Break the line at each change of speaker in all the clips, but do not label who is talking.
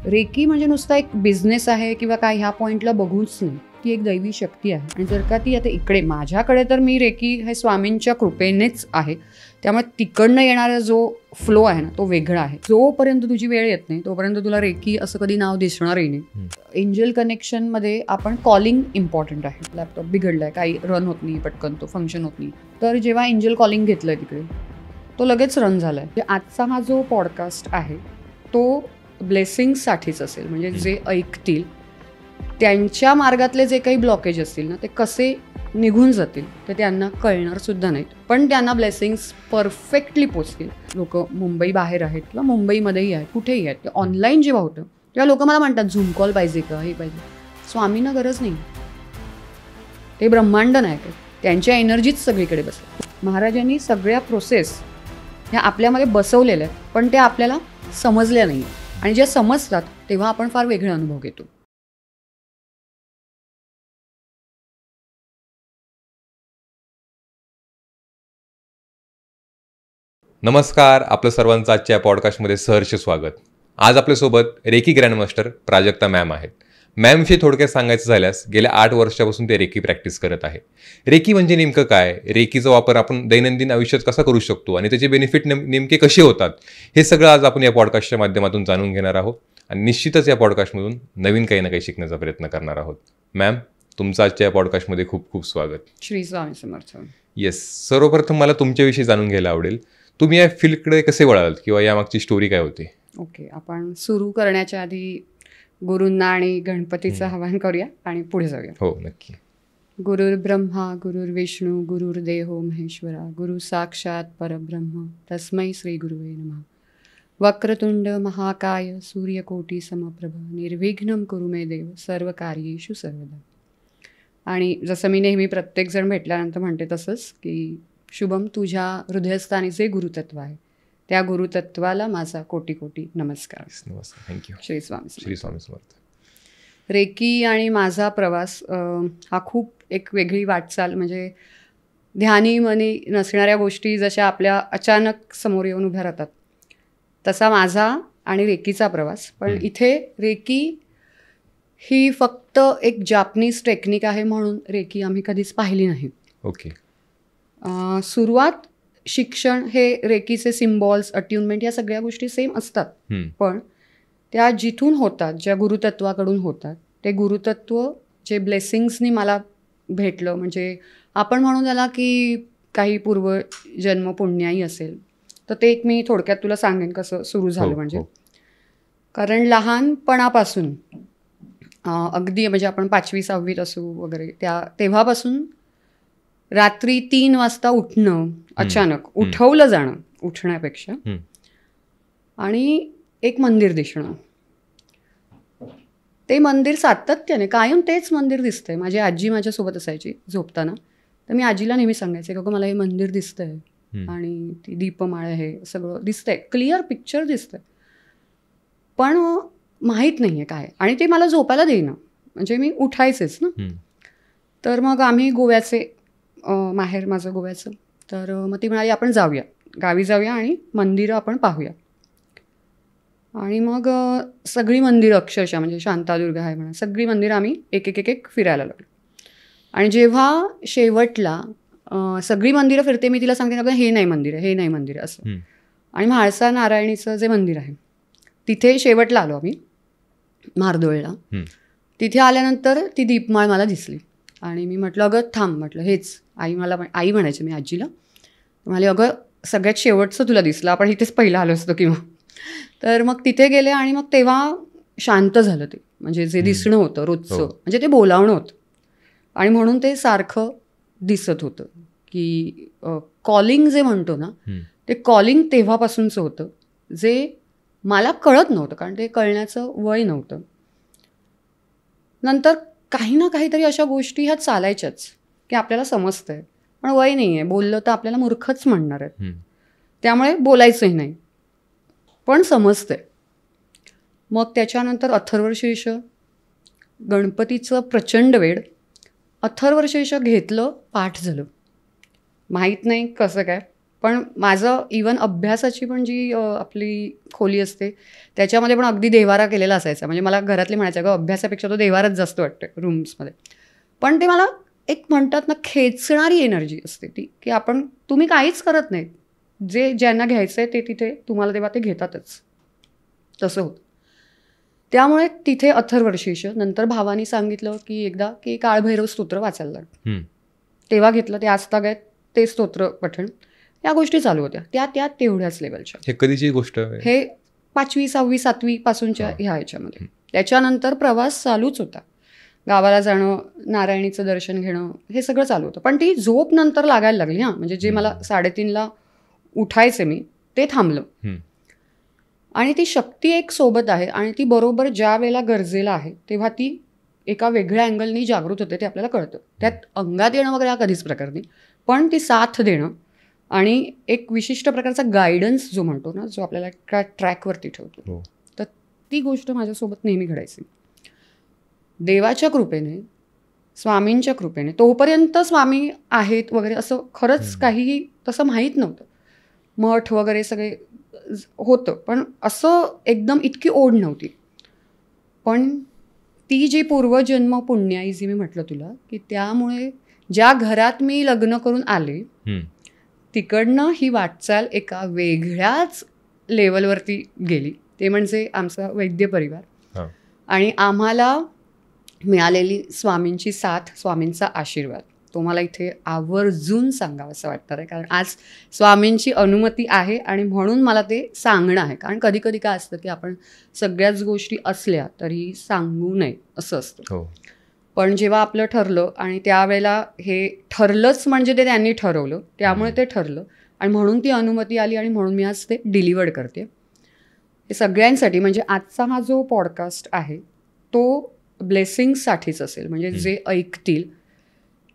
Recce म्हणजे नुसता एक बिझनेस आहे किंवा काय ह्या पॉईंटला बघूच नाही. ती एक दैवी शक्ती आहे आणि जर का ती आता इकडे माझ्याकडे तर मी रेकी हे स्वामींच्या कृपेनेच आहे. त्यामुळे तिकडनं येणारा जो फ्लो आहे ना तो वेगळा आहे. जोपर्यंत तुझी वेळ येत नाही तोपर्यंत तुला रेकी असं कधी नाव दिसणारही नाही. एंजल कनेक्शनमध्ये आपण कॉलिंग इम्पॉर्टंट आहे. लॅपटॉप बिघडलाय, काही रन होत नाही, पटकन तो फंक्शन होत नाही, तर जेव्हा एंजल कॉलिंग घेतलंय तिकडे तो लगेच रन झालाय. आजचा हा जो पॉडकास्ट आहे तो ब्लेसिंगसाठीच असेल. म्हणजे जे ऐकतील त्यांच्या मार्गातले जे काही ब्लॉकेज असतील ना ते कसे निघून जातील ते त्यांना कळणार सुद्धा नाहीत, पण त्यांना ब्लेसिंग्स परफेक्टली पोचतील. लोक मुंबई बाहेर आहेत किंवा मुंबईमध्येही आहेत, कुठेही आहेत, ऑनलाईन जेव्हा होतं तेव्हा लोक मला म्हणतात झूम कॉल पाहिजे का, हे पाहिजे. स्वामींना गरज नाही, ते ब्रह्मांड नाही काय, त्यांच्या एनर्जीच सगळीकडे बसतात. महाराजांनी सगळ्या प्रोसेस ह्या आपल्यामध्ये बसवलेल्या आहेत, पण त्या आपल्याला समजल्या नाही आणि ज्या समजतात तेव्हा आपण फार वेगळे अनुभव घेतो.
नमस्कार, आपलं सर्वांचं आजच्या पॉडकास्टमध्ये सहर्ष स्वागत. आज आपल्यासोबत रेकी ग्रँडमास्टर प्राजक्ता मॅम आहेत. मॅमशी थोडक्यात सांगायचं झाल्यास गेल्या 8 वर्षापासून ते रेकी प्रॅक्टिस करत आहे. रेकी म्हणजे नेमकं काय, रेकीचा वापर आपण दैनंदिन आयुष्यात कसा करू शकतो आणि त्याचे बेनिफिट नेमके कसे होतात, हे सगळं आज आपण या पॉडकास्टच्या माध्यमातून जाणून घेणार आहोत आणि निश्चितच या पॉडकास्टमधून नवीन काही ना काही शिकण्याचा प्रयत्न करणार आहोत. मॅम, तुमचं आजच्या या पॉडकास्टमध्ये खूप खूप स्वागत.
श्री स्वामी समर्थ.
येस, सर्वप्रथम मला तुमच्याविषयी जाणून घ्यायला आवडेल. तुम्ही या फील्डकडे कसे वळालात किंवा यामागची स्टोरी काय होती?
ओके, आपण सुरू करण्याच्या आधी गुरूंना आणि गणपतीचं आवाहन करूया आणि पुढे जाऊया.
हो, नक्की.
गुरुर् ब्रह्मा गुरुर्विष्णू गुरुर्देहो महेश्वरा गुरु साक्षात परब्रह्म तस्मै श्री गुरुवे नमः. वक्रतुंड महाकाय सूर्यकोटी समप्रभ निर्विघ्नं कुरु मे देव सर्व कार्येषु सर्वदा. आणि जसं मी नेहमी प्रत्येकजण भेटल्यानंतर म्हणते तसंच की शुभम, तुझ्या हृदयस्थानी जे गुरुतत्व आहे त्या गुरुतत्वाला माझा कोटी कोटी नमस्कार.
नमस्कार, थँक्यू.
श्री स्वामी
श्री स्वामी समर्थ.
रेकी आणि माझा प्रवास हा खूप एक वेगळी वाटचाल. म्हणजे ध्यानी मनी नसणाऱ्या गोष्टी जशा आपल्या अचानक समोर येऊन उभ्या राहतात तसा माझा आणि रेकीचा प्रवास. पण इथे रेकी ही फक्त एक जापनीज टेक्निक आहे म्हणून रेकी आम्ही कधीच पाहिली नाही.
ओके.
सुरुवात शिक्षण हे रेकीचे सिम्बॉल्स, अट्युनमेंट या सगळ्या गोष्टी सेम असतात, पण त्या जिथून होतात, ज्या गुरुतत्वाकडून होतात, ते गुरुतत्व जे ब्लेसिंग्सनी मला भेटलं, म्हणजे आपण म्हणू त्याला की काही पूर्वजन्म पुण्याई असेल, तर ते एक मी थोडक्यात तुला सांगेन कसं सुरू झालं. म्हणजे कारण लहानपणापासून अगदी म्हणजे आपण 5वी 6वीत असू वगैरे तेव्हापासून रात्री 3 वाजता उठणं, अचानक उठवलं जाणं उठण्यापेक्षा, आणि एक मंदिर दिसणं. ते मंदिर सातत्याने कायम तेच मंदिर दिसतंय. माझी आजी माझ्यासोबत असायची झोपताना, तर मी आजीला नेहमी सांगायचे की मला हे मंदिर दिसतंय आणि ती दीपमाळ आहे, सगळं दिसतंय, क्लिअर पिक्चर दिसतंय, पण माहीत नाही आहे काय. आणि ते मला झोपायला देईना, म्हणजे मी उठायचेच ना. तर मग आम्ही गोव्याचे, माहेर माझं गोव्याचं, तर मग ती म्हणाली आपण जाऊया, गावी जाऊया आणि मंदिरं आपण पाहूया. आणि मग सगळी मंदिरं अक्षरशः, म्हणजे शांतादुर्गा आहे म्हणा, सगळी मंदिरं आम्ही एक एक एक एक फिरायला लागलो. आणि जेव्हा शेवटला सगळी मंदिरं फिरते, मी तिला सांगते हे नाही मंदिर आहे, हे नाही मंदिर आहे असं. आणि म्हाळसा नारायणीचं जे मंदिर आहे तिथे शेवटला आलो आम्ही, म्हार्दोळला. तिथे आल्यानंतर ती दीपमाळ मला दिसली आणि मी म्हटलं अगं थांब, म्हटलं हेच. आई म्हणायची मी आजीला, म्हणाले अगं सगळ्यात शेवटचं तुला दिसलं, आपण इथेच पहिलं आलो असतो किंवा. तर मग तिथे गेले आणि मग तेव्हा शांत झालं ते, म्हणजे जे दिसणं होतं रोजचं, म्हणजे ते बोलावणं होतं. आणि म्हणून ते सारखं दिसत होतं की कॉलिंग जे म्हणतो ना, ते कॉलिंग तेव्हापासूनचं होतं, जे मला कळत नव्हतं, कारण ते कळण्याचं वय नव्हतं. नंतर काही ना काहीतरी अशा गोष्टी ह्या चालायच्याच की आपल्याला समजतंय, पण वय नाही आहे, बोललं तर आपल्याला मूर्खच म्हणणार आहेत, त्यामुळे बोलायचंही नाही, पण समजतंय. मग त्याच्यानंतर अथर्वशीर्ष, गणपतीचं प्रचंड वेळ. अथर्वशीर्ष घेतलं, पाठ झालं, माहीत नाही कसं काय, पण माझं इवन अभ्यासाची पण जी आपली खोली असते त्याच्यामध्ये पण अगदी देवारा केलेला असायचा. म्हणजे मला घरातले म्हणायचे अगं अभ्यासापेक्षा तो देवाराच जास्त वाटतं रूम्समध्ये. पण ते मला एक म्हणतात ना खेचणारी एनर्जी असते ती, की तुम्ही काहीच करत नाही, जे ज्यांना घ्यायचं आहे ते तिथे तुम्हाला तेव्हा ते घेतातच, तसं होतं. त्यामुळे तिथे अथर्वशीर्ष, नंतर भावानी सांगितलं की एकदा की काळभैरव स्तोत्र वाचायला लागलं, तेव्हा घेतलं. ते आजतागायत ते स्तोत्र पठण, या गोष्टी चालू होत्या त्या तेवढ्याच लेवलच्या.
हे कधीची गोष्ट? हे
5वी 6वी 7वी पासूनच्या ह्या ह्याच्यामध्ये. त्याच्यानंतर प्रवास चालूच होता, गावाला जाणं, नारायणीचं दर्शन घेणं, हे सगळं चालू होतं. पण ती झोप नंतर लागायला लागली. म्हणजे जे मला 3:30ला उठायचे मी, ते थांबलं. आणि ती शक्ती एक सोबत आहे आणि ती बरोबर ज्या वेळेला गरजेला आहे तेव्हा ती एका वेगळ्या अँगलनी जागृत होते, ते आपल्याला कळतं. त्यात अंगात येणं वगैरे हा कधीच प्रकार नाही, पण ती साथ देणं आणि एक विशिष्ट प्रकारचा गायडन्स जो म्हणतो ना, जो आपल्याला एका ट्रॅकवरती ठेवतो, तर ती गोष्ट माझ्यासोबत नेहमी घडायची. देवाच्या कृपेने, स्वामींच्या कृपेने, तोपर्यंत स्वामी आहेत वगैरे असं खरंच काहीही तसं माहीत नव्हतं. मठ वगैरे सगळे होतं, पण असं एकदम इतकी ओढ नव्हती. पण ती जी पूर्वजन्म पुण्याई जी मी म्हटलं तुला, की त्यामुळे ज्या घरात मी लग्न करून आले तिकडनं ही वाटचाल एका वेगळ्याच लेवलवरती गेली. ते म्हणजे आमचा वैद्य परिवार आणि आम्हाला मिळालेली स्वामींची साथ, स्वामींचा आशीर्वाद, तो मला इथे आवर्जून सांगावं असं वाटतं आहे. कारण आज स्वामींची अनुमती आहे आणि म्हणून मला ते सांगणं आहे. कारण कधी कधी काय असतं की आपण सगळ्याच गोष्टी असल्या तरी सांगू नये असं असतं. पण जेव्हा आपलं ठरलं आणि त्यावेळेला हे ठरलंच म्हणजे ते त्यांनी ठरवलं, त्यामुळे ते ठरलं आणि म्हणून ती अनुमती आली आणि म्हणून मी आज ते डिलिव्हर्ड करते हे सगळ्यांसाठी. म्हणजे आजचा हा जो पॉडकास्ट आहे तो ब्लेसिंग्ससाठीच असेल. म्हणजे जे ऐकतील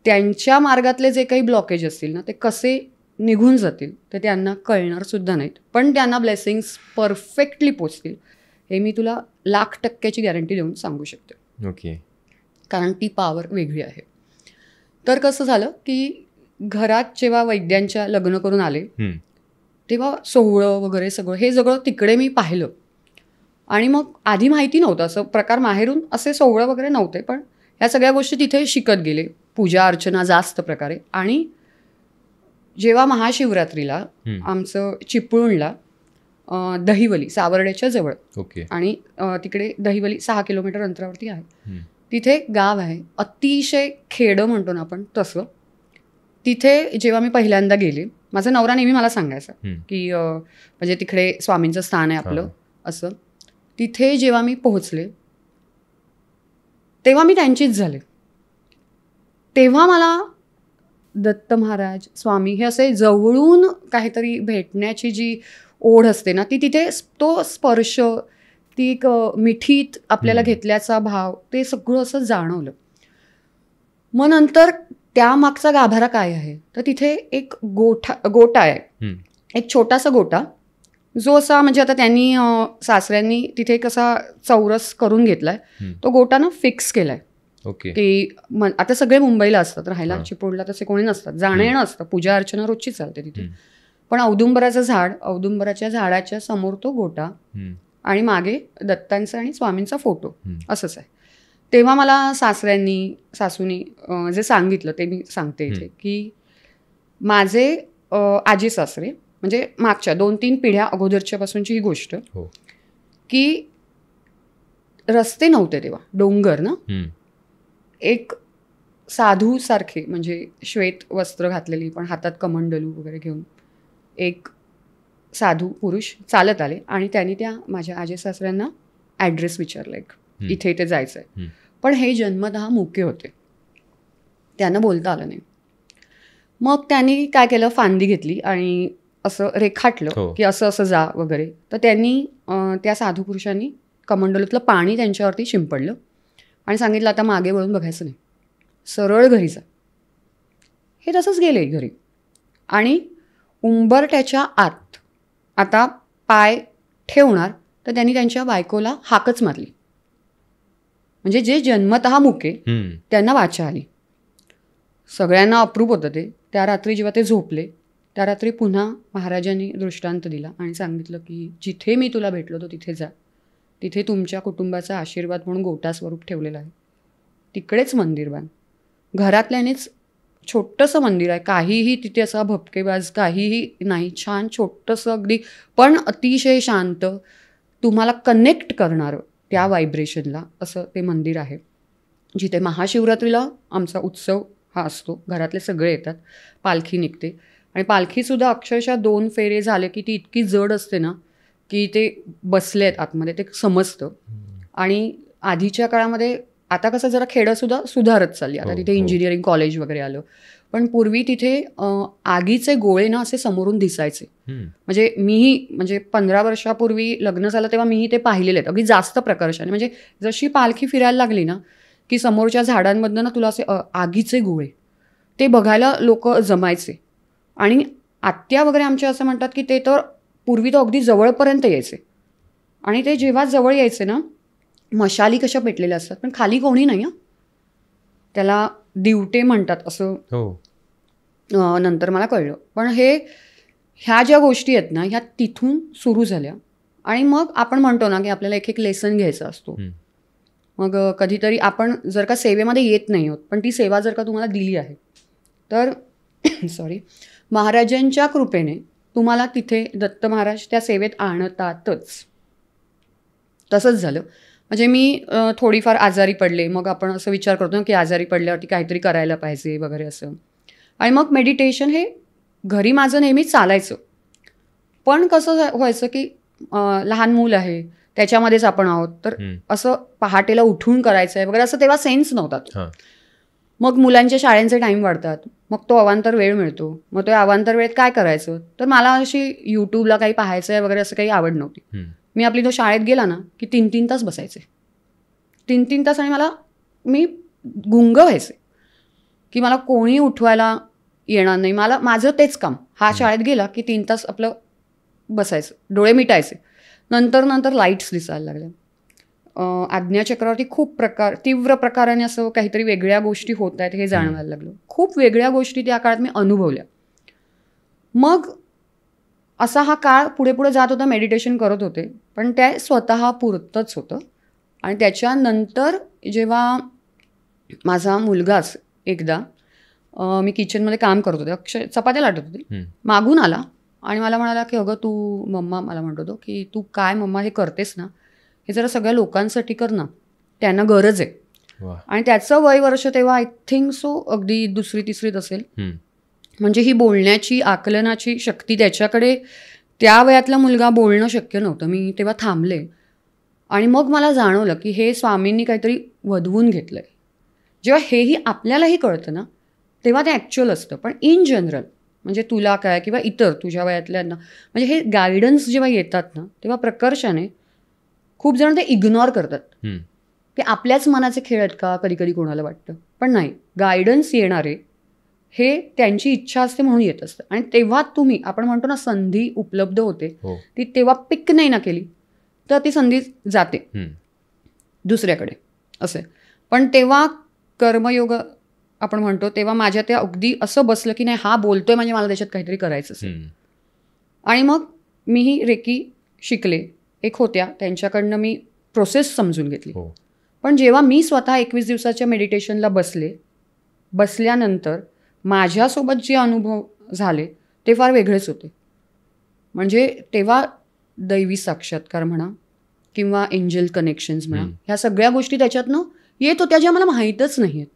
त्यांच्या मार्गातले जे काही ब्लॉकेज असतील ना, ते कसे निघून जातील ते त्यांना कळणार सुद्धा नाहीत, पण त्यांना ब्लेसिंग्स परफेक्टली पोचतील हे मी तुला 1,00,000% गॅरंटी देऊन सांगू शकते.
ओके.
कारण ती पॉवर वेगळी आहे. तर कसं झालं की घरात जेव्हा वैद्यांच्या लग्न करून आले तेव्हा सोहळं वगैरे सगळं हे सगळं तिकडे मी पाहिलं. आणि मग आधी माहिती नव्हतं असं प्रकार, माहेरून असे सोहळं वगैरे नव्हते, पण ह्या सगळ्या गोष्टी तिथे शिकत गेले, पूजा अर्चना जास्त प्रकारे. आणि जेव्हा महाशिवरात्रीला आमचं चिपळूणला दहिवली, सावर्ड्याच्या जवळ, आणि तिकडे दहिवली 6 किलोमीटर अंतरावरती आहे, तिथे गाव आहे, अतिशय खेडं म्हणतो ना आपण तसं. तिथे जेव्हा मी पहिल्यांदा गेले, माझा नवरा नेहमी मला सांगायचा की म्हणजे तिकडे स्वामींचं स्थान आहे आपलं असं. तिथे जेव्हा मी पोहोचले तेव्हा मी त्यांचीच झाले. तेव्हा मला दत्त महाराज, स्वामी हे असे जवळून काहीतरी भेटण्याची जी ओढ असते ना, ती तिथे तो स्पर्श, ती एक मिठीत आपल्याला घेतल्याचा भाव, ते सगळं असं जाणवलं. मग नंतर त्यामागचा गाभारा काय आहे, तर तिथे एक गोटा आहे, एक छोटासा गोटा, जो असा म्हणजे आता त्यांनी सासऱ्यांनी तिथे कसा चौरस करून घेतलाय, तो गोटा ना फिक्स केलाय. की आता सगळे मुंबईला असतात राहायला, चिपळूणला तसे कोणी नसतात, जाणं येणं असतं, पूजा अर्चना रोजची चालते तिथे. पण औदुंबराचं झाड, औदुंबराच्या झाडाच्या समोर तो गोटा आणि मागे दत्तांचा आणि स्वामींचा फोटो असंच आहे. तेव्हा मला सासूनी जे सांगितलं ते मी सांगते इथे, की माझे आजी सासरे म्हणजे मागच्या 2-3 पिढ्या अगोदरच्या पासूनची ही गोष्ट, की रस्ते नव्हते तेव्हा, डोंगर ना, एक साधू सारखे म्हणजे श्वेत वस्त्र घातलेली पण हातात कमंडलू वगैरे घेऊन एक साधू पुरुष चालत आले आणि त्यांनी त्या माझ्या आजी सासऱ्यांना ॲड्रेस विचारला, एक इथे इथे जायचं आहे. पण हे जन्मतः मुके होते, त्यांना बोलता आलं नाही. मग त्यांनी काय केलं, फांदी घेतली आणि असं रेखाटलं की असं असं जा वगैरे. तर त्यांनी त्या साधू पुरुषांनी कमंडलूतलं पाणी त्यांच्यावरती शिंपडलं आणि सांगितलं आता मागे वळून बघायचं नाही, सरळ घरी जा. हे तसंच गेले घरी आणि उंबरट्याच्या आत आता पाय ठेवणार तर त्यांनी त्यांच्या बायकोला हाकच मारली. म्हणजे जे जन्मतः मुके त्यांना वाचा आली. सगळ्यांना अप्रूप होतं ते. त्या रात्री जेव्हा ते झोपले त्या रात्री पुन्हा महाराजांनी दृष्टांत दिला आणि सांगितलं की जिथे मी तुला भेटलो होतो तिथे जा, तिथे तुमच्या कुटुंबाचा आशीर्वाद म्हणून गोटा स्वरूप ठेवलेलं आहे, तिकडेच मंदिर बांध. घरातल्यानेच छोटंसं मंदिर आहे, काहीही तिथे असा भपकेबाज काहीही नाही, छान छोटंसं अगदी, पण अतिशय शांत, तुम्हाला कनेक्ट करणारं त्या व्हायब्रेशनला असं ते मंदिर आहे. जिथे महाशिवरात्रीला आमचा उत्सव हा असतो, घरातले सगळे येतात, पालखी निघते आणि पालखीसुद्धा अक्षरशः 2 फेरे झाले की ती इतकी जड असते ना की ते बसले आहेत आतमध्ये, ते समजतं. आणि आधीच्या काळामध्ये, आता कसं जरा खेडंसुद्धा सुधारत चालली, आता तिथे इंजिनिअरिंग कॉलेज वगैरे आलं, पण पूर्वी तिथे आगीचे गोळे ना असे समोरून दिसायचे. म्हणजे मीही, म्हणजे 15 वर्षापूर्वी लग्न झालं तेव्हा मीही ते पाहिलेले आहेत, अगदी जास्त प्रकर्षाने. म्हणजे जशी पालखी फिरायला लागली ना की समोरच्या झाडांमधनं ना तुला असे आगीचे गोळे ते बघायला लोक जमायचे. आणि आत्या वगैरे आमच्या असं म्हणतात की ते तर पूर्वी तर अगदी जवळपर्यंत यायचे, आणि ते जेव्हा जवळ यायचे ना, मशाली कशा पेटलेल्या असतात पण खाली कोणी नाही, त्याला दिवटे म्हणतात असं नंतर मला कळलं. पण ह्या ज्या गोष्टी आहेत ना, ह्या तिथून सुरू झाल्या. आणि मग आपण म्हणतो ना की आपल्याला एक एक लेसन घ्यायचा असतो. मग कधीतरी आपण जर का सेवेमध्ये येत नाही आहोत, पण ती सेवा जर का तुम्हाला दिली आहे तर महाराजांच्या कृपेने तुम्हाला तिथे दत्त महाराज त्या सेवेत आणतातच. तसंच झालं. म्हणजे मी थोडीफार आजारी पडले, मग आपण असं विचार करतो की आजारी पडल्यावरती काहीतरी करायला पाहिजे वगैरे असं. आणि मग मेडिटेशन हे घरी माझं नेहमी चालायचं, पण कसं व्हायचं की लहान मूल आहे त्याच्यामध्येच आपण आहोत, तर असं पहाटेला उठून करायचं आहे वगैरे असं तेव्हा सेन्स नव्हता. मग मुलांच्या शाळेंचे टाईम वाढतात, मग तो अवांतर वेळ मिळतो, मग तो अवांतर वेळेत काय करायचं, तर मला अशी यूट्यूबला काही पाहायचं आहे वगैरे असं काही आवड नव्हती. मी आपली तो शाळेत गेला ना की 3-3 तास बसायचे, 3-3 तास, आणि मी गुंग व्हायचे की मला कोणी उठवायला येणार नाही, माझं तेच काम. हा शाळेत गेला की 3 तास आपलं बसायचं, डोळे मिटायचे. नंतर लाईट्स दिसायला लागल्या, आज्ञाचक्रावरती खूप तीव्र प्रकाराने असं काहीतरी वेगळ्या गोष्टी होत आहेत हे जाणवायला लागलं. खूप वेगळ्या गोष्टी त्या काळात मी अनुभवल्या. मग असा हा काळ पुढे पुढे जात होता, मेडिटेशन करत होते, पण त्या स्वतः पुरतंच होतं. आणि त्याच्यानंतर जेव्हा माझा मुलगाच एकदा, मी किचनमध्ये काम करत होते, चपात्या लाटत होते, मागून आला आणि मला म्हणाला की अगं तू, मम्मा मला म्हणत होतो की तू काय मम्मा हे करतेस ना, हे जरा सगळ्या लोकांसाठी कर ना, त्यांना गरज आहे. आणि त्याचं वय वर्ष तेव्हा आय थिंक सो अगदी 2री-3रीत असेल. म्हणजे ही बोलण्याची, आकलनाची शक्ती त्याच्याकडे, त्या वयातला मुलगा बोलणं शक्य नव्हतं. मी तेव्हा थांबले आणि मग मला जाणवलं की हे स्वामींनी काहीतरी वधवून घेतलंय. जेव्हा हेही आपल्यालाही कळतं ना तेव्हा ते ॲक्च्युअल असतं. पण इन जनरल म्हणजे तुला काय किंवा इतर तुझ्या वयातल्यांना, म्हणजे हे गायडन्स जेव्हा येतात ना तेव्हा प्रकर्षाने खूप जण ते इग्नोर करतात. ते आपल्याच मनाचे खेळ आहेत का कधी कधी कोणाला वाटतं, पण नाही, गायडन्स येणारे हे त्यांची इच्छा असते म्हणून येत असतं. आणि तेव्हा तुम्ही, आपण म्हणतो ना संधी उपलब्ध होते, ती तेव्हा पिक नाही ना केली तर ती संधी जाते दुसऱ्याकडे असे. पण तेव्हा कर्मयोग आपण म्हणतो, तेव्हा माझ्या त्या अगदी असं बसलं की नाही, हा बोलतोय म्हणजे मला त्याच्यात काहीतरी करायचं असेल. आणि मग मीही रेकी शिकले, एक होत्या त्यांच्याकडनं मी प्रोसेस समजून घेतली. पण जेव्हा मी स्वतः 21 दिवसाच्या मेडिटेशनला बसल्यानंतर माझ्यासोबत जे अनुभव झाले ते फार वेगळेच होते. म्हणजे तेव्हा दैवी साक्षात्कार म्हणा किंवा एंजल कनेक्शन्स म्हणा, ह्या सगळ्या गोष्टी त्याच्यातनं येत होत्या ज्या मला माहीतच नाही आहेत.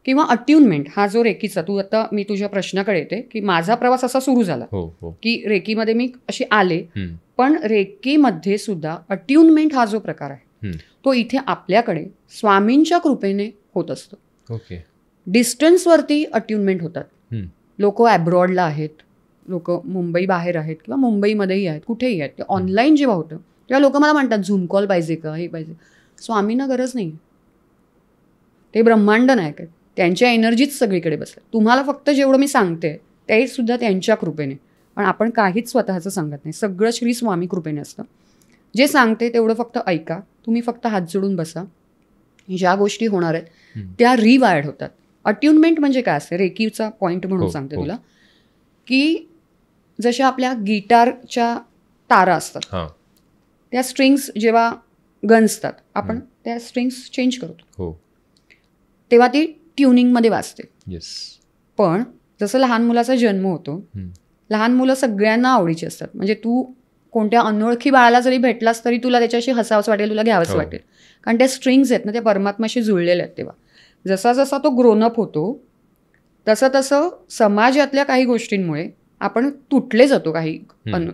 किंवा अट्यूनमेंट हा जो रेकीचा, तू आता, मी तुझ्या प्रश्नाकडे येते की माझा प्रवास असा सुरू झाला की रेकीमध्ये मी अशी आले, पण रेकीमध्ये सुद्धा अट्यूनमेंट हा जो प्रकार आहे तो इथे आपल्याकडे स्वामींच्या कृपेने होत असतो. डिस्टन्सवरती अट्यूनमेंट होतात. लोक ॲब्रॉडला आहेत, लोक मुंबई बाहेर आहेत किंवा मुंबईमध्येही आहेत, कुठेही आहेत. ते ऑनलाईन जेव्हा होतं तेव्हा लोक मला म्हणतात झूम कॉल पाहिजे का, हे पाहिजे. स्वामींना गरज नाही, ते ब्रह्मांड नायक आहेत, त्यांच्या एनर्जीच सगळीकडे बसल्या. तुम्हाला फक्त जेवढं मी सांगते ते सुद्धा त्यांच्या कृपेने, पण आपण काहीच स्वतःचं सांगत नाही, सगळं श्री स्वामी कृपेने असतं. जे सांगते तेवढं फक्त ऐका, तुम्ही फक्त हात जोडून बसा. ज्या गोष्टी होणार आहेत त्या रिवायर्ड होतात. अट्यूनमेंट म्हणजे काय असते, रेकीचा पॉईंट म्हणून सांगते तुला, की जशा आपल्या गिटारच्या तारा असतात
हां
त्या स्ट्रिंग्स जेव्हा गंजतात आपण त्या स्ट्रिंग्स चेंज करतो
हो
तेव्हा ती ट्युनिंगमध्ये वाजते.
येस.
पण जसं लहान मुलाचा जन्म होतो लहान मुलं सगळ्यांना आवडीची असतात. म्हणजे तू कोणत्या अनोळखी बाळाला जरी भेटलास तरी तुला त्याच्याशी हसावंसं वाटेल, तुला घ्यावंसं वाटेल, कारण त्या स्ट्रिंग्स आहेत ना त्या परमात्म्याशी जुळलेल्या आहेत. तेव्हा जसा जसा तो ग्रोनअप होतो तसं तसं समाजातल्या काही गोष्टींमुळे आपण तुटले जातो काही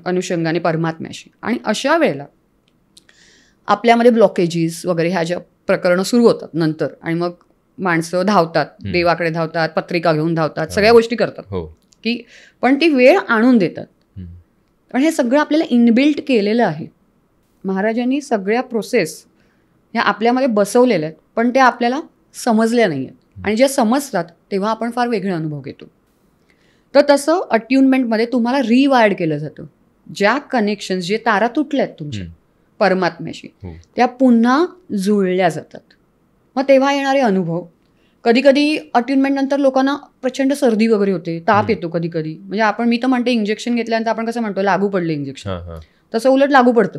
अनुषंगाने परमात्म्याशी. आणि अशा वेळेला आपल्यामध्ये ब्लॉकेजेस वगैरे ह्या ज्या प्रकरणं सुरू होतात नंतर, आणि मग माणसं धावतात, देवाकडे धावतात, पत्रिका घेऊन धावतात, सगळ्या गोष्टी करतात की पण ती वेळ आणून देतात. पण हे सगळं आपल्याला इनबिल्ट केलेलं आहे. महाराजांनी सगळ्या प्रोसेस ह्या आपल्यामध्ये बसवलेल्या आहेत पण त्या आपल्याला समजल्या नाही आहेत. आणि ज्या समजतात तेव्हा आपण फार वेगळे अनुभव घेतो. तर तसं अट्युनमेंटमध्ये तुम्हाला रिवायर्ड केलं जातं. ज्या कनेक्शन्स जे तारा तुटल्या आहेत तुमच्या परमात्म्याशी त्या पुन्हा जुळल्या जातात. मग तेव्हा येणारे अनुभव, कधी कधी अट्युनमेंट नंतर लोकांना प्रचंड सर्दी वगैरे होते, ताप येतो कधी कधी. म्हणजे मी तर म्हणते इंजेक्शन घेतल्यानंतर आपण कसं म्हणतो लागू पडलं इंजेक्शन, तसं उलट लागू पडतं.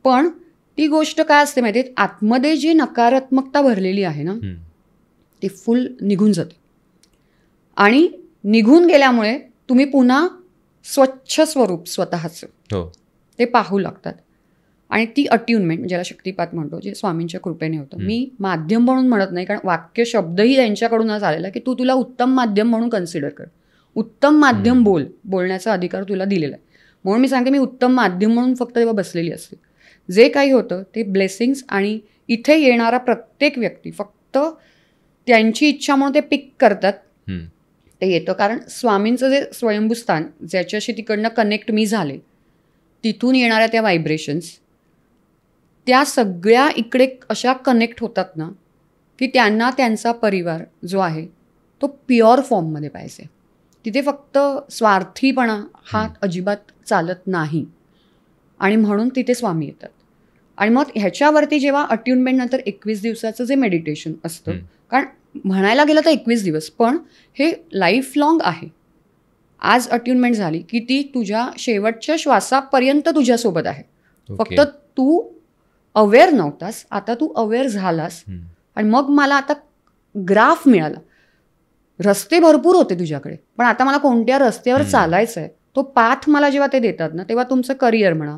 पण ती गोष्ट काय असते माहिती आहे, आतमध्ये जी नकारात्मकता भरलेली आहे ना ती फुल निघून जाते. आणि निघून गेल्यामुळे तुम्ही पुन्हा स्वच्छ स्वरूप स्वतःचं ते पाहू लागतात. आणि ती अट्युनमेंट ज्याला शक्तिपात म्हणतो, जे स्वामींच्या कृपेने होतं. मी माध्यम म्हणून म्हणत नाही, कारण वाक्य शब्दही त्यांच्याकडूनच आलेला की तू तुला उत्तम माध्यम म्हणून कन्सिडर कर. उत्तम माध्यम बोलण्याचा अधिकार तुला दिलेला आहे. म्हणून मी सांगते मी उत्तम माध्यम म्हणून फक्त तेव्हा बसलेली असते. जे काही होतं ते ब्लेसिंग्स, आणि इथे येणारा प्रत्येक व्यक्ती फक्त त्यांची इच्छा म्हणून ते पिक करतात ते येतं. कारण स्वामींचं जे स्वयंभूस्थान ज्याच्याशी तिकडनं कनेक्ट मी झाले, तिथून येणाऱ्या त्या व्हायब्रेशन्स त्या सगळ्या इकडे अशा कनेक्ट होतात ना की त्यांना त्यांचा परिवार जो आहे तो प्युअर फॉर्ममध्ये पाहिजे. तिथे फक्त स्वार्थीपणा हा अजिबात चालत नाही. आणि म्हणून तिथे स्वामी येतात. आणि मग ह्याच्यावरती जेव्हा अट्युनमेंट नंतर 21 दिवसाचं जे मेडिटेशन असतं, कारण म्हणायला गेलं तर 21 दिवस पण हे लाईफ लाँग आहे. आज अट्युनमेंट झाली की ती तुझ्या शेवटच्या श्वासापर्यंत तुझ्यासोबत आहे. फक्त तू अवेअर नव्हतास, आता तू अवेअर झालास. आणि मग मला आता ग्राफ मिळाला. रस्ते भरपूर होते तुझ्याकडे, पण आता मला कोणत्या रस्त्यावर चालायचं आहे तो पाथ मला जेव्हा ते देतात ना, तेव्हा तुमचं करिअर म्हणा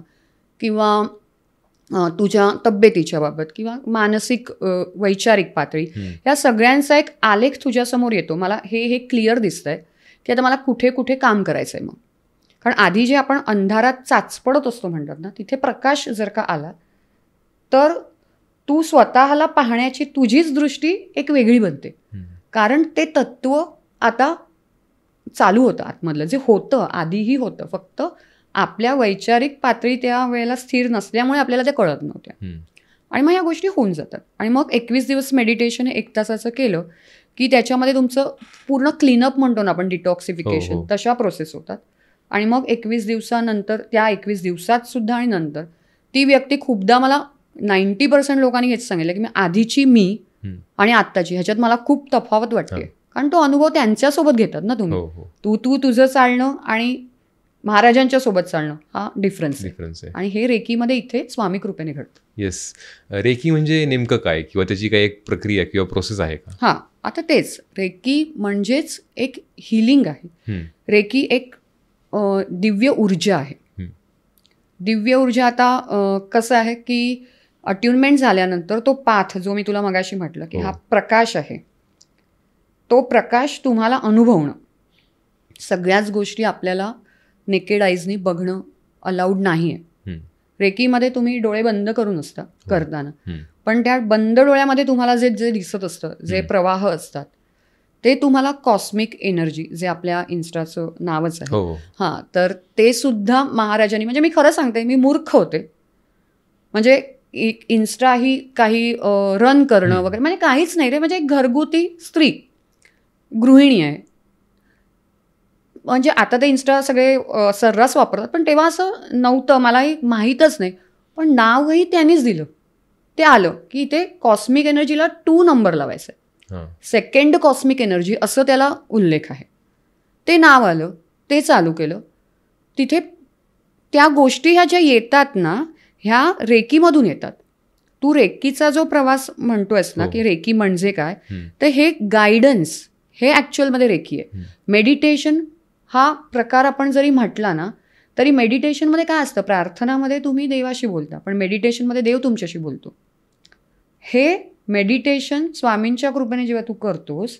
किंवा तुझ्या तब्येतीच्या बाबत किंवा मानसिक वैचारिक पातळी या सगळ्यांचा एक आलेख तुझ्यासमोर येतो. मला हे क्लिअर दिसतंय की आता मला कुठे कुठे काम करायचं आहे. मग कारण आधी जे आपण अंधारात चाचपडत असतो म्हणतात ना, तिथे प्रकाश जर का आला तर तू स्वतःला पाहण्याची तुझीच दृष्टी एक वेगळी बनते. कारण ते तत्व आता चालू होतं आतमधलं, जे होतं आधीही होतं, फक्त आपल्या वैचारिक पातळी त्या वेळेला स्थिर नसल्यामुळे आपल्याला ते कळत नव्हत्या. आणि मग ह्या गोष्टी होऊन जातात. आणि मग 21 दिवस मेडिटेशन हे 1 तासाचं केलं की त्याच्यामध्ये तुमचं पूर्ण क्लीनअप म्हणतो ना आपण, डिटॉक्सिफिकेशन, तशा प्रोसेस होतात. आणि मग 21 दिवसानंतर, त्या 21 दिवसात सुद्धा आणि नंतर ती व्यक्ती, खूपदा मला 90% लोकांनी हेच सांगितलं की मी आधीची मी आणि आत्ताची ह्याच्यात मला खूप तफावत वाटते. कारण तो अनुभव त्यांच्यासोबत घेतात ना तुम्ही. तू तुझं चालणं आणि महाराजांच्या सोबत चालणं हा डिफरन्स आहे. आणि हे रेकीमध्ये इथे स्वामी कृपेने घडतं.
येस. रेकी म्हणजे नेमकं काय, किंवा त्याची काही एक प्रक्रिया किंवा प्रोसेस आहे का?
हां, आता तेच, रेकी म्हणजेच एक हिलिंग आहे. रेकी एक दिव्य ऊर्जा आहे. दिव्य ऊर्जा आता कसं आहे की अट्युनमेंट झाल्यानंतर तो पाथ जो मी तुला मगाशी म्हटलं की हा प्रकाश आहे, तो प्रकाश तुम्हाला अनुभवणं, सगळ्याच गोष्टी आपल्याला नेकेड आईजनी बघणं अलाउड नाही आहे. रेकीमध्ये तुम्ही डोळे बंद करून असता करताना, पण त्या बंद डोळ्यामध्ये तुम्हाला जे जे दिसत असतं, जे प्रवाह असतात, ते तुम्हाला कॉस्मिक एनर्जी, जे आपल्या इन्स्टाचं नावच आहे, हां, तर ते सुद्धा महाराजांनी, म्हणजे मी खरं सांगते मी मूर्ख होते. म्हणजे इन्स्टा ही काही रन करणं वगैरे म्हणजे काहीच नाही रे. म्हणजे एक घरगुती स्त्री गृहिणी आहे. म्हणजे आता ते इन्स्टा सगळे सर्रास वापरतात, पण तेव्हा असं नव्हतं, मलाही माहीतच नाही. पण नावही त्यांनीच दिलं. ते आलं की इथे कॉस्मिक एनर्जीला 2 नंबर लावायचा आहे, सेकंड कॉस्मिक एनर्जी असं त्याला उल्लेख आहे. ते नाव आलं, ते चालू केलं. तिथे त्या गोष्टी ह्या ज्या येतात ना, ह्या रेकीमधून येतात. तू रेकीचा जो प्रवास म्हणतोयस ना, की रेकी म्हणजे काय, तर हे गायडन्स, हे ॲक्च्युअलमध्ये रेकी आहे. मेडिटेशन हा प्रकार आपण जरी म्हटला ना, तरी मेडिटेशनमध्ये काय असतं, प्रार्थनामध्ये तुम्ही देवाशी बोलता, पण मेडिटेशनमध्ये देव तुमच्याशी बोलतो. हे मेडिटेशन स्वामींच्या कृपेने जेव्हा तू करतोस,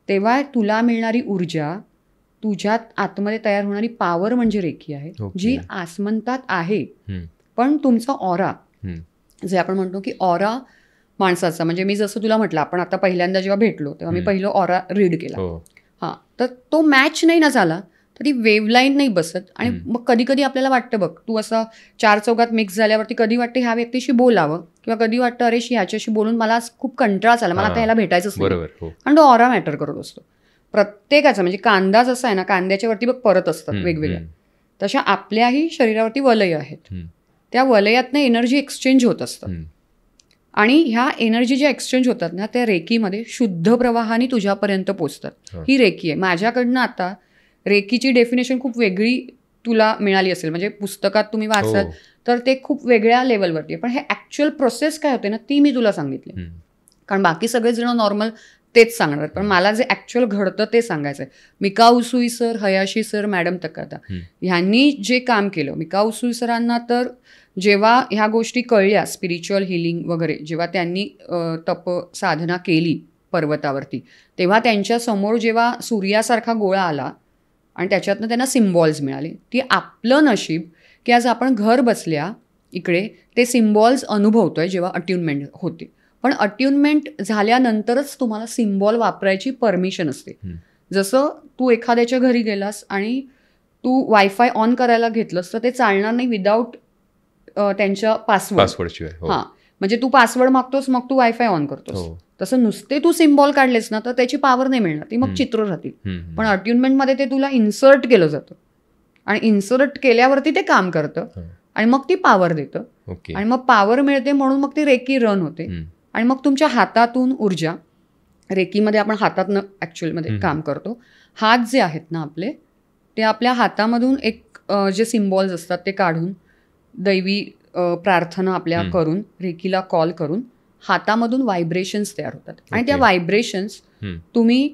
तेव्हा तुला मिळणारी ऊर्जा, तुझ्यात आतमध्ये तयार होणारी पॉवर म्हणजे रेकी आहे, जी आसमंतात आहे. पण तुमचा ऑरा, जे आपण म्हणतो की ऑरा माणसाचा, म्हणजे मी जसं तुला म्हटलं, आपण आता पहिल्यांदा जेव्हा भेटलो तेव्हा मी पहिलं ऑरा रीड केला. हां, तर तो मॅच नाही ना झाला, तर ती वेवलाईन नाही बसत. आणि मग कधी कधी आपल्याला वाटतं बघ, तू असं 4 चौघात मिक्स झाल्यावरती कधी वाटतं ह्या व्यक्तीशी बोलावं, किंवा कधी वाटतं अरे ह्याच्याशी बोलून मला खूप कंटाळा झाला, मला आता ह्याला भेटायचंच नाही. आणि तो ऑरा मॅटर करत असतो प्रत्येकाचा. म्हणजे कांदा जसा आहे ना, कांद्याच्या वरती बघ परत असतात वेगवेगळ्या, तशा आपल्याही शरीरावरती वलय आहेत. त्या वलयातनं एनर्जी एक्सचेंज होत असतात. आणि ह्या एनर्जी ज्या एक्सचेंज होतात ना, त्या रेकीमध्ये शुद्ध प्रवाहाने तुझ्यापर्यंत पोचतात. ही रेकी आहे. माझ्याकडनं आता रेकीची डेफिनेशन खूप वेगळी तुला मिळाली असेल, म्हणजे पुस्तकात तुम्ही वाचाल तर ते खूप वेगळ्या लेवलवरती आहे. पण हे ॲक्च्युअल प्रोसेस काय होते ना, ती मी तुला सांगितली. कारण बाकी सगळेजण नॉर्मल तेच सांगणार, पण मला जे ॲक्च्युअल घडतं ते सांगायचं आहे. Mikao Usui sir, Hayashi sir, madam Takata ह्यांनी जे काम केलं, मिकाओ उसुई सरांना तर जेव्हा ह्या गोष्टी कळल्या, स्पिरिच्युअल हिलिंग वगैरे, जेव्हा त्यांनी तप साधना केली पर्वतावरती, तेव्हा त्यांच्यासमोर जेव्हा सूर्यासारखा गोळा आला आणि त्याच्यातनं त्यांना सिम्बॉल्स मिळाले. ती आपलं नशीब की आज आपण घर बसल्या इकडे ते सिम्बॉल्स अनुभवतोय जेव्हा अट्युनमेंट होते. पण अट्युनमेंट झाल्यानंतरच तुम्हाला सिम्बॉल वापरायची परमिशन असते. जसं तू एखाद्याच्या घरी गेलास आणि तू वायफाय ऑन करायला घेतलंस तर ते चालणार नाही विदाऊट त्यांच्या पासवर्ड. हां, म्हणजे तू पासवर्ड मागतोस, मग तू वायफाय ऑन करतोस. तसं नुसते तू सिम्बॉल काढलेस ना तर त्याची पॉवर नाही मिळणार, ती मग चित्र राहतील. पण अट्युनमेंटमध्ये ते तुला इन्सर्ट केलं जातं आणि इन्सर्ट केल्यावरती ते काम करतं आणि मग ती पॉवर देतं. आणि मग पॉवर मिळते म्हणून मग ती रेकी रन होते. आणि मग तुमच्या हातातून ऊर्जा, रेकीमध्ये आपण हातातनं ॲक्च्युअलमध्ये काम करतो. हात जे आहेत ना आपले, ते आपल्या हातामधून एक जे सिम्बॉल्स असतात ते काढून दैवी प्रार्थना आपल्या करून, रेकीला कॉल करून हातामधून व्हायब्रेशन्स तयार होतात. आणि त्या व्हायब्रेशन्स तुम्ही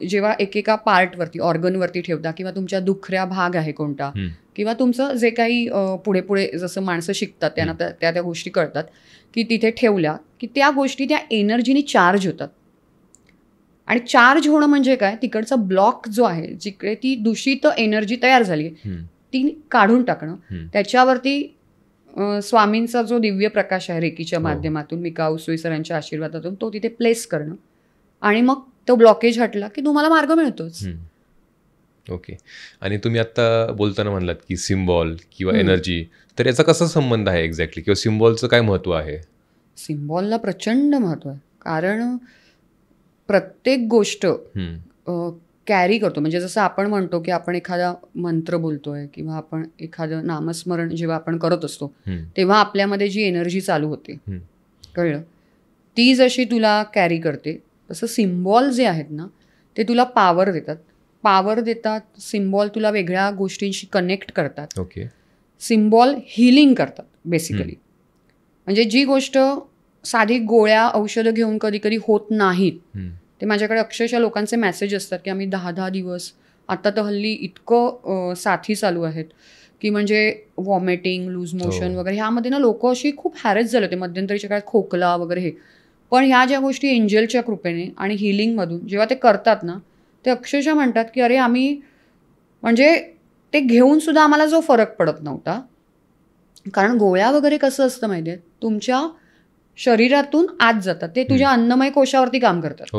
जेव्हा एकेका पार्टवरती, ऑर्गनवरती ठेवता, किंवा तुमच्या दुखऱ्या भाग आहे कोणता, किंवा तुमचं जे काही पुढे पुढे जसं माणसं शिकतात त्यांना त्या गोष्टी कळतात की तिथे ठेवल्या की त्या गोष्टी त्या एनर्जीनी चार्ज होतात. आणि चार्ज होणं म्हणजे काय, तिकडचा ब्लॉक जो आहे, जिकडे ती दूषित एनर्जी तयार झाली ती काढून टाकणं. त्याच्यावरती स्वामींचा जो दिव्य प्रकाश आहे रेकीच्या माध्यमातून, मिकाओ उसुई सरांच्या आशीर्वादातून, तो तिथे प्लेस करणं. आणि मग तो ब्लॉकेज हटला की तुम्हाला मार्ग मिळतोच.
ओके. आणि तुम्ही आता बोलताना म्हणलात की सिम्बॉल किंवा एनर्जी, तर याचा कसा संबंध आहे एक्झॅक्टली, किंवा सिम्बॉलचं काय महत्त्व आहे?
सिम्बॉलला प्रचंड महत्त्व आहे. कारण प्रत्येक गोष्ट कॅरी करतो. म्हणजे जसं आपण म्हणतो की आपण एखादा मंत्र बोलतोय किंवा आपण एखादं नामस्मरण जेव्हा आपण करत असतो तेव्हा आपल्यामध्ये जी एनर्जी चालू होते, कळलं, ती जशी तुला कॅरी करते, तसं सिम्बॉल जे आहेत ना ते तुला पॉवर देतात. सिम्बॉल तुला वेगळ्या गोष्टींशी कनेक्ट करतात. सिम्बॉल हिलिंग करतात बेसिकली. म्हणजे जी गोष्ट साधी गोळ्या औषधं घेऊन कधी कधी होत नाहीत, ते माझ्याकडे अक्षरशः लोकांचे मेसेज असतात की आम्ही 10-10 दिवस, आता तर हल्ली इतकं साथी चालू आहेत की म्हणजे वॉमिटिंग, लूज मोशन वगैरे, ह्यामध्ये ना लोक अशी खूप हॅरेस झाले होते मध्यंतरीच्या काळात, खोकला वगैरे हे. पण ह्या ज्या गोष्टी एंजलच्या कृपेने आणि हिलिंगमधून जेव्हा ते करतात ना, ते अक्षरशः म्हणतात की अरे आम्ही, म्हणजे ते घेऊन सुद्धा आम्हाला जो फरक पडत नव्हता. कारण गोळ्या वगैरे कसं असतं माहिती आहे, तुमच्या शरीरातून आत जातात, ते तुझ्या अन्नमय कोशावरती काम करतात.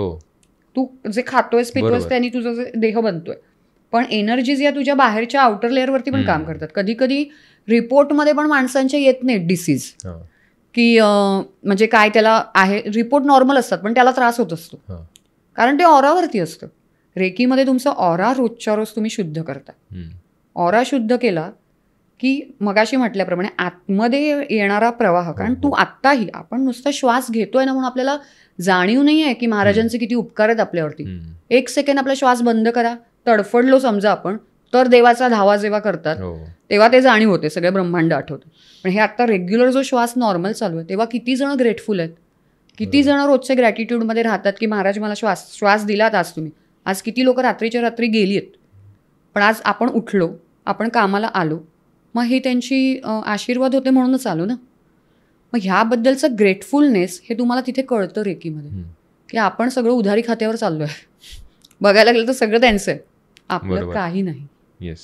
तू जे खातोयस पितोयस त्यांनी तुझा जे देह बनतोय. पण एनर्जीज या तुझ्या बाहेरच्या आउटर लेअरवरती पण काम करतात. कधी कधी रिपोर्टमध्ये पण माणसांच्या येत नाहीत डिसीज, की म्हणजे काय त्याला आहे, रिपोर्ट नॉर्मल असतात पण त्याला त्रास होत असतो, कारण ते ऑरावरती असतं. रेकीमध्ये तुमचं ऑरा रोजच्या रोज तुम्ही शुद्ध करता. ऑरा शुद्ध केला की मगाशी म्हटल्याप्रमाणे आतमध्ये येणारा प्रवाह, कारण तू आत्ताही, आपण नुसता श्वास घेतोय ना म्हणून आपल्याला जाणीव नाही आहे की महाराजांचे किती उपकार आहेत आपल्यावरती. 1 सेकंड आपला श्वास बंद करा, तडफडलो समजा आपण, उत्तर देवाचा धावा जेव्हा करतात तेव्हा ते जाणीव होते, सगळे ब्रह्मांड आठवतं. पण हे आता रेग्युलर जो श्वास नॉर्मल चालू आहे तेव्हा किती जण ग्रेटफुल आहेत, किती जण रोजच्या ग्रॅटिट्यूडमध्ये राहतात की महाराज मला श्वास दिलात आज तुम्ही. आज किती लोक रात्रीच्या रात्री गेली आहेत, पण आज आपण उठलो, आपण कामाला आलो, मग हे त्यांची आशीर्वाद होते म्हणूनच आलो ना. मग ह्याबद्दलचं ग्रेटफुलनेस हे तुम्हाला तिथे कळतं रेकीमध्ये, की आपण सगळं उधारी खात्यावर चाललो आहे. बघायला गेलं तर सगळं त्यांचं आहे, आपलं काही नाही.
येस.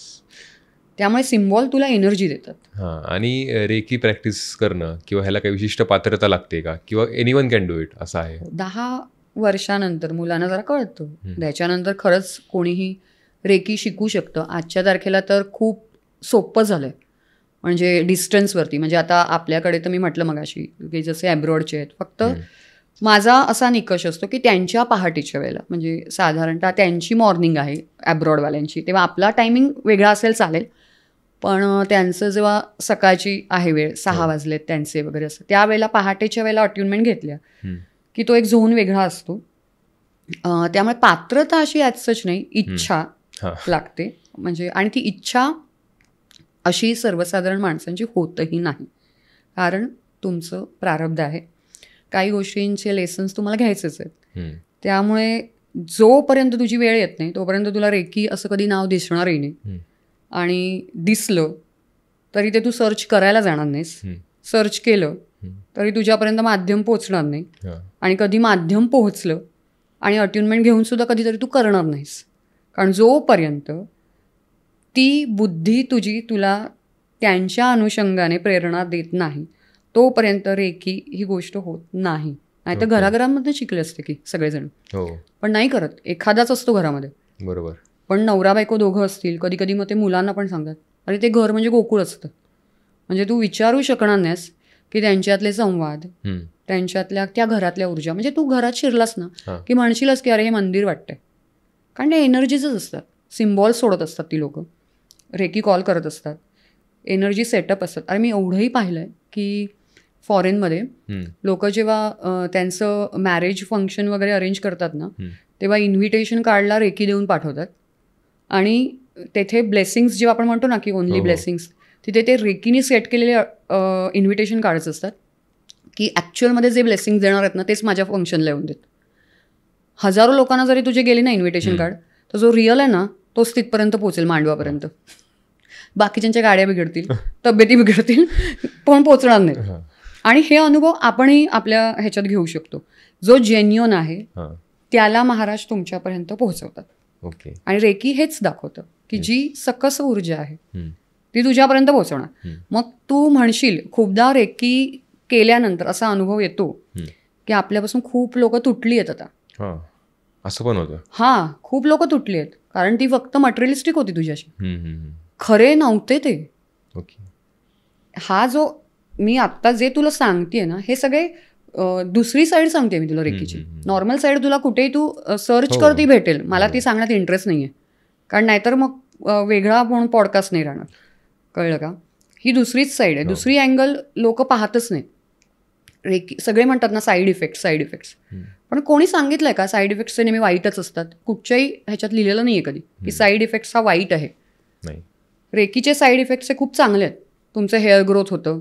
त्यामुळे सिम्बॉल तुला एनर्जी देतात.
हां. आणि रेकी प्रॅक्टिस करणं किंवा ह्याला काही विशिष्ट पात्रता लागते का, किंवा एनीवन कॅन डू इट असं आहे?
10 वर्षानंतर मुलांना जरा कळतं. त्याच्यानंतर खरंच कोणीही रेकी शिकू शकतं. आजच्या तारखेला तर खूप सोपं झालं आहे, म्हणजे डिस्टन्सवरती. म्हणजे आता आपल्याकडे तर मी म्हटलं मगाशी की जसे ॲब्रॉडचे आहेत, फक्त माझा असा निकष असतो की त्यांच्या पहाटेच्या वेळेला, म्हणजे साधारणतः त्यांची मॉर्निंग आहे ॲब्रॉडवाल्यांची, तेव्हा आपला टायमिंग वेगळा असेल चालेल, पण त्यांचं जेव्हा सकाळची आहे वेळ 6 वाजलेत त्यांचे वगैरे असं, त्यावेळेला पहाटेच्या वेळेला अट्युनमेंट घेतल्या की तो एक झोन वेगळा असतो. त्यामुळे पात्रता अशी ॲज सच नाही, इच्छा लागते. म्हणजे आणि ती इच्छा अशी सर्वसाधारण माणसांची होतही नाही, कारण तुमचं प्रारब्ध आहे, काही गोष्टींचे लेसन्स तुम्हाला घ्यायचेच आहेत. त्यामुळे जोपर्यंत तुझी वेळ येत नाही तोपर्यंत तुला रेकी असं कधी नाव दिसणारही नाही. आणि दिसलं तरी ते तू सर्च करायला जाणार नाहीस, सर्च केलं तरी तुझ्यापर्यंत माध्यम पोहोचणार नाही, आणि कधी माध्यम पोहोचलं आणि अट्युनमेंट घेऊन सुद्धा कधीतरी तू करणार नाहीस. कारण जोपर्यंत ती बुद्धी तुझी तुला त्यांच्या अनुषंगाने प्रेरणा देत नाही तोपर्यंत रेकी ही गोष्ट होत नाही. नाही तर घराघरांमध्ये शिकले असते की सगळेजण, पण नाही करत. एखादाच असतो घरामध्ये, बरोबर, पण नवरा बायको दोघं असतील, कधी कधी मग ते मुलांना पण सांगतात, अरे ते घर म्हणजे गोकुळ असतं. म्हणजे तू विचारू शकणार नाहीस की त्यांच्यातले संवाद, त्यांच्यातल्या त्या घरातल्या ऊर्जा, म्हणजे तू घरात शिरलास ना की म्हणशीलच की अरे हे मंदिर वाटतंय. कारण ते एनर्जीजच असतात, सिम्बॉल सोडत असतात ती लोक, रेकी कॉल करत असतात, एनर्जी सेटअप असतात. अरे मी एवढंही पाहिलं आहे की फॉरेनमध्ये लोक जेव्हा त्यांचं मॅरेज फंक्शन वगैरे अरेंज करतात ना, तेव्हा इन्व्हिटेशन कार्डला रेकी देऊन पाठवतात, आणि तेथे ब्लेसिंग्स जेव्हा आपण म्हणतो ना की ओनली ब्लेसिंग्स, तिथे ते रेकीने सेट केलेले इन्व्हिटेशन कार्ड्स असतात की ॲक्च्युअलमध्ये जे ब्लेसिंग्स देणार आहेत ना तेच माझ्या फंक्शनला येऊन देत. हजारो लोकांना जरी तुझे गेले ना इन्व्हिटेशन कार्ड, तर जो रिअल आहे ना तोच तिथपर्यंत पोहोचेल, मांडवापर्यंत. बाकीच्यांच्या गाड्या बिघडतील, तब्येती बिघडतील, पण पोचणार नाही. आणि हे अनुभव आपणही आपल्या ह्याच्यात घेऊ शकतो. जो जेन्युइन आहे त्याला महाराज तुमच्यापर्यंत पोहोचवतात. आणि रेकी हेच दाखवतं की जी सकस ऊर्जा आहे ती तुझ्यापर्यंत पोहोचवणार. मग तू म्हणशील, खूपदा रेकी केल्यानंतर असा अनुभव येतो की आपल्यापासून खूप लोक तुटली आहेत आता.
असं पण होतं?
हां, खूप लोक तुटली आहेत, कारण ती फक्त मटेरियलिस्टिक होती तुझ्याशी, खरे नव्हते ते. हा जो मी आत्ता जे तुला सांगते ना, हे सगळे दुसरी साईड सांगते मी तुला रेकीची. नॉर्मल साईड तुला कुठेही तू सर्च कर ती भेटेल, मला ती सांगण्यात इंटरेस्ट नाही आहे, कारण नाहीतर मग वेगळा म्हणून पॉडकास्ट नाही राहणार, कळलं का? ही दुसरीच साईड आहे, दुसरी अँगल लोक पाहतच नाही. रेकी सगळे म्हणतात ना साईड इफेक्ट्स, पण कोणी सांगितलंय का साईड इफेक्ट्सचे नेहमी वाईटच असतात? कुठच्याही ह्याच्यात लिहिलेलं नाही आहे कधी की साईड इफेक्ट्स हा वाईट आहे. रेकीचे साईड इफेक्ट्स हे खूप चांगले आहेत. तुमचं हेअर ग्रोथ होतं,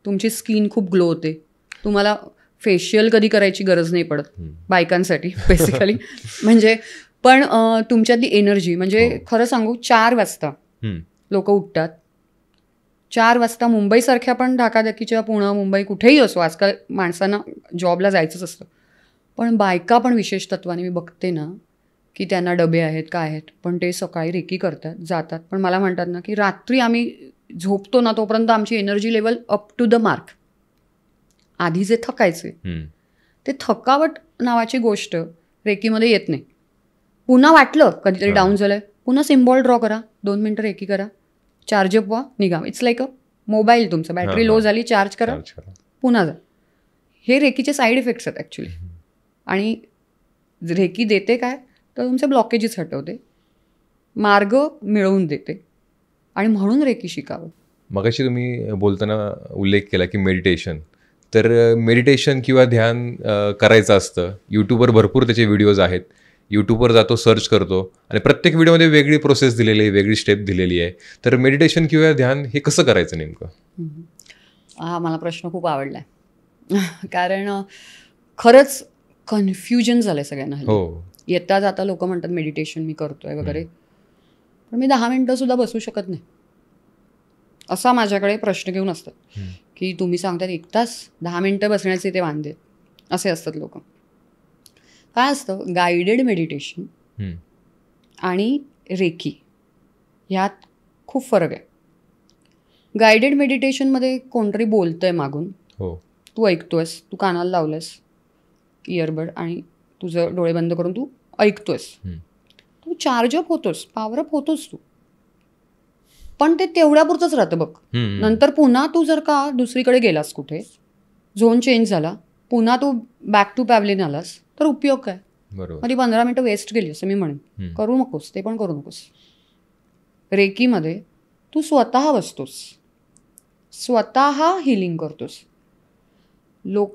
तुमची स्किन खूप ग्लो होते, तुम्हाला फेशियल कधी करायची गरज नाही पडत बायकांसाठी बेसिकली. म्हणजे पण तुमच्यातली एनर्जी, म्हणजे खरं सांगू 4 वाजता लोक उठतात. 4 वाजता मुंबईसारख्या पण धकाधकीच्या, पुणे मुंबई कुठेही असो, आजकाल माणसांना जॉबला जायचंच असतं, पण बायका पण विशेष तत्वाने मी बघते ना की त्यांना डबे आहेत काय आहेत, पण ते सकाळी रेकी करतात, जातात. पण मला म्हणतात ना की रात्री आम्ही झोपतो ना तोपर्यंत आमची energy level up to the mark. आधी जे थकायचे ते थकावट नावाची गोष्ट रेकीमध्ये येत नाही. पुन्हा वाटलं कधीतरी डाऊन झालंय, पुन्हा सिम्बॉल ड्रॉ करा, 2 मिनटं रेकी करा, चार्ज अप व्हा, निघा. इट्स लाईक अ मोबाईल, तुमचं बॅटरी लो झाली, चार्ज करा, पुन्हा जा. हे रेकीचे साईड इफेक्ट्स आहेत ॲक्च्युली. आणि रेकी देते काय, तर तुमचे ब्लॉकेजेस हटवते, मार्ग मिळवून देते, आणि म्हणून रेकी शिकावं.
मगाशी तुम्ही बोलताना उल्लेख केला की मेडिटेशन, तर मेडिटेशन किंवा ध्यान करायचं असतं, यूट्यूबवर भरपूर त्याचे व्हिडिओज आहेत यूट्यूबवर जातो, सर्च करतो आणि प्रत्येक व्हिडिओमध्ये वेगळी प्रोसेस दिलेली आहे, वेगळी स्टेप दिलेली आहे. तर मेडिटेशन किंवा ध्यान हे कसं करायचं नेमकं?
हा मला प्रश्न खूप आवडला आहे. कारण खरंच कन्फ्युजन झालंय सगळ्यांना.
हो,
येता जाता लोक म्हणतात मेडिटेशन मी करतोय वगैरे, पण मी 10 मिनिटं सुद्धा बसू शकत नाही असा माझ्याकडे प्रश्न घेऊन असतात की तुम्ही सांगतात 1 तास 10 मिनिटं बसण्याचे ते वांदे असे असतात लोक. काय असतं, गायडेड मेडिटेशन आणि रेकी ह्यात खूप फरक आहे. गायडेड मेडिटेशनमध्ये कोणतरी बोलतंय मागून,
हो,
तू ऐकतोयस, तू कानाला लावलंस इयरबड आणि तुझं डोळे बंद करून तू ऐकतोयस, तू चार्ज अप होतोस, पॉवर अप होतोस तू, पण ते तेवढ्यापुरतंच राहतं बघ. नंतर पुन्हा तू जर का दुसरीकडे गेलास, कुठे झोन चेंज झाला, पुन्हा तू बॅक टू पॅव्हलिन आलास, तर उपयोग काय?
बरोबर.
ती 15 मिनिटं वेस्ट गेली असं मी म्हणेन. करू नकोस, ते पण करू नकोस. रेकीमध्ये तू स्वतः बसतोस, स्वतः हिलिंग करतोस.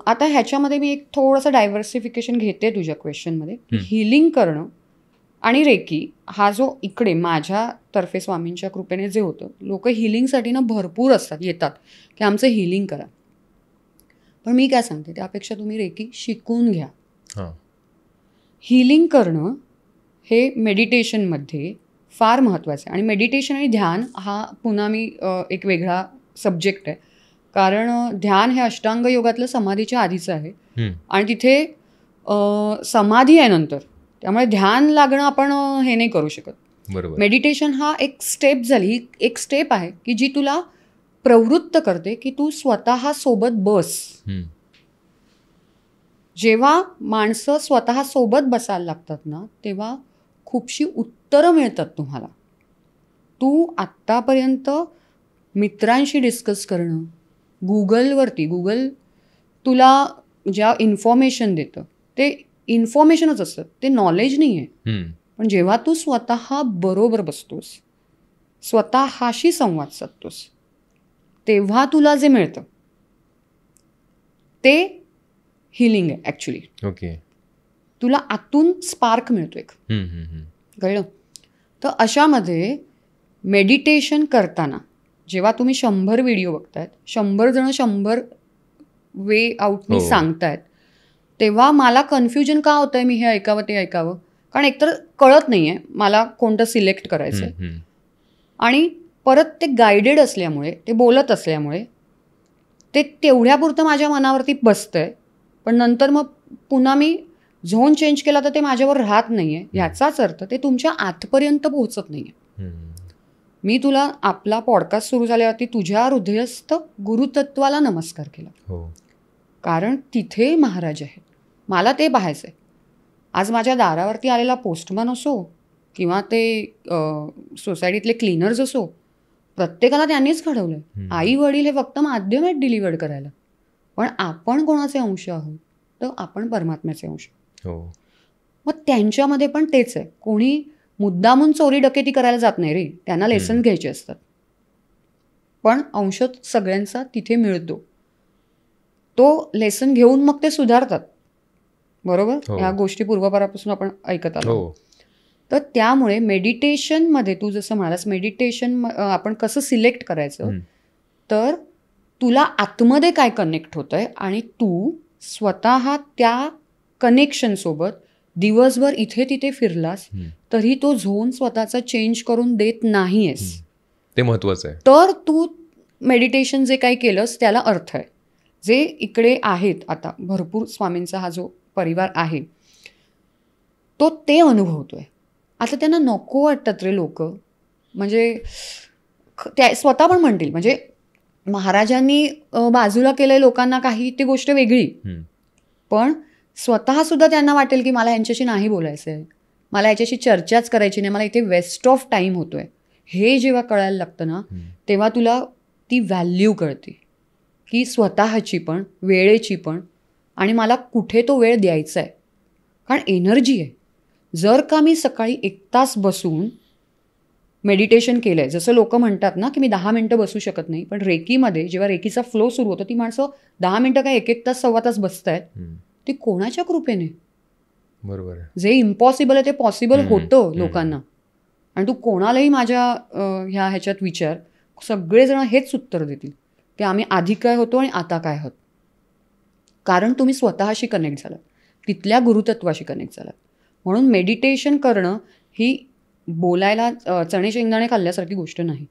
आता ह्याच्यामध्ये मी एक थोडंसं डायव्हर्सिफिकेशन घेते तुझ्या क्वेश्चनमध्ये. हिलिंग करणं आणि रेकी हा जो इकडे माझ्यातर्फे स्वामींच्या कृपेने जे होतं, लोक हिलिंगसाठी ना भरपूर असतात, येतात की आमचं हिलिंग करा. पण मी काय सांगते, त्यापेक्षा तुम्ही रेकी शिकून घ्या. हिलिंग करणं हे मेडिटेशनमध्ये फार महत्त्वाचं आहे. आणि मेडिटेशन आणि ध्यान हा पुन्हा मी एक वेगळा सब्जेक्ट आहे. कारण ध्यान हे अष्टांग योगातलं समाधीच्या आधीचं आहे आणि तिथे समाधी आहे नंतर, त्यामुळे ध्यान लागणं आपण हे नाही करू शकत.
बरोबर.
मेडिटेशन हा एक स्टेप झाली, एक स्टेप आहे की जी तुला प्रवृत्त करते की तू स्वतः सोबत बस. जेव्हा माणसं स्वतः सोबत बसायला लागतात ना, तेव्हा खूपशी उत्तरं मिळतात तुम्हाला. तू आत्तापर्यंत मित्रांशी डिस्कस करणं, गुगल तुला ज्या इन्फॉर्मेशन देतं ते इन्फॉर्मेशनच असतं, ते नॉलेज नाही आहे. पण जेव्हा तू स्वतः बरोबर बसतोस, स्वतःशी संवाद साधतोस, तेव्हा तुला जे मिळतं ते हिलिंग आहे ॲक्च्युली.
ओके.
तुला आतून स्पार्क मिळतो एक. कळलं? तर अशामध्ये मेडिटेशन करताना जेव्हा तुम्ही 100 व्हिडिओ बघतायत, 100 जण 100 वे आउटनी सांगतायत, तेव्हा मला कन्फ्युजन का होतंय, मी हे ऐकावं ते ऐकावं? कारण एकतर कळत नाही आहे मला कोणतं सिलेक्ट करायचं आहे, आणि परत ते गायडेड असल्यामुळे, ते बोलत असल्यामुळे ते तेवढ्यापुरतं माझ्या मनावरती बसतंय, पण नंतर मग पुन्हा मी झोन चेंज केला तर ते माझ्यावर राहत नाही आहे. ह्याचाच अर्थ ते तुमच्या आतपर्यंत पोहोचत नाही आहे. मी तुला आपला पॉडकास्ट सुरू झाल्यावरती तुझ्या हृदयस्थ गुरुतत्वाला नमस्कार केला, कारण तिथे महाराज आहेत. मला ते पाहायचं आहे. आज माझ्या दारावरती आलेला पोस्टमन असो किंवा ते सोसायटीतले क्लीनर्स असो, प्रत्येकाला त्यांनीच घडवलं आहे. आई वडील हे फक्त माध्यम आहेत डिलिव्हर्ड करायला, पण आपण कोणाचे अंश आहोत? तर आपण परमात्म्याचे अंश. मग त्यांच्यामध्ये पण तेच आहे. कोणी मुद्दामून चोरी डकेती करायला जात नाही रे, त्यांना लेसन घ्यायचे असतात. पण अंश सगळ्यांचा तिथे मिळतो, तो लेसन घेऊन मग ते सुधारतात. बरोबर. ह्या गोष्टी पूर्वपरापासून आपण ऐकत आलो. तर त्यामुळे मेडिटेशनमध्ये तू जसं म्हणालास, मेडिटेशन आपण कसं सिलेक्ट करायचं, तर तुला आतमध्ये काय कनेक्ट होतंय आणि तू स्वतः त्या कनेक्शनसोबत दिवसभर इथे तिथे फिरलास तरी तो झोन स्वतःचा चेंज करून देत नाहीयेस,
ते महत्वाचं आहे.
तर तू मेडिटेशन जे काही केलंस त्याला अर्थ आहे. जे इकडे आहेत आता भरपूर स्वामींचा हा जो परिवार आहे तो ते अनुभवतोय. आता त्यांना नको वाटतात रे लोक, म्हणजे त्या स्वतः पण म्हणतील, म्हणजे महाराजांनी बाजूला केलंय लोकांना काही, ती गोष्ट वेगळी, पण स्वतः सुद्धा त्यांना वाटेल की मला यांच्याशी नाही बोलायचं आहे, मला याच्याशी चर्चाच करायची नाही, मला इथे वेस्ट ऑफ टाईम होतोय. हे जेव्हा कळायला लागतं ना, तेव्हा तुला ती व्हॅल्यू कळते की स्वतःची पण, वेळेची पण, आणि मला कुठे तो वेळ द्यायचा आहे. कारण एनर्जी आहे. जर का मी सकाळी 1 तास बसून मेडिटेशन केलं आहे, जसं लोक म्हणतात ना की मी 10 मिनटं बसू शकत नाही, पण रेकीमध्ये जेव्हा रेकीचा फ्लो सुरू होतो, ती माणसं 10 मिनटं काय 1-1 तास 1.25 तास बसत आहेत. ती कोणाच्या कृपेने?
बरोबर आहे.
जे इम्पॉसिबल आहे ते पॉसिबल होतं लोकांना. आणि तू कोणालाही माझ्या ह्याच्यात विचार, सगळेजण हेच उत्तर देतील की आम्ही आधी काय होतो आणि आता काय आहोत. कारण तुम्ही स्वतःशी कनेक्ट झालात, तिथल्या गुरुतत्वाशी कनेक्ट झालात. म्हणून मेडिटेशन करणं ही बोलायला चणे शेंगदाणे खाल्ल्यासारखी गोष्ट नाही.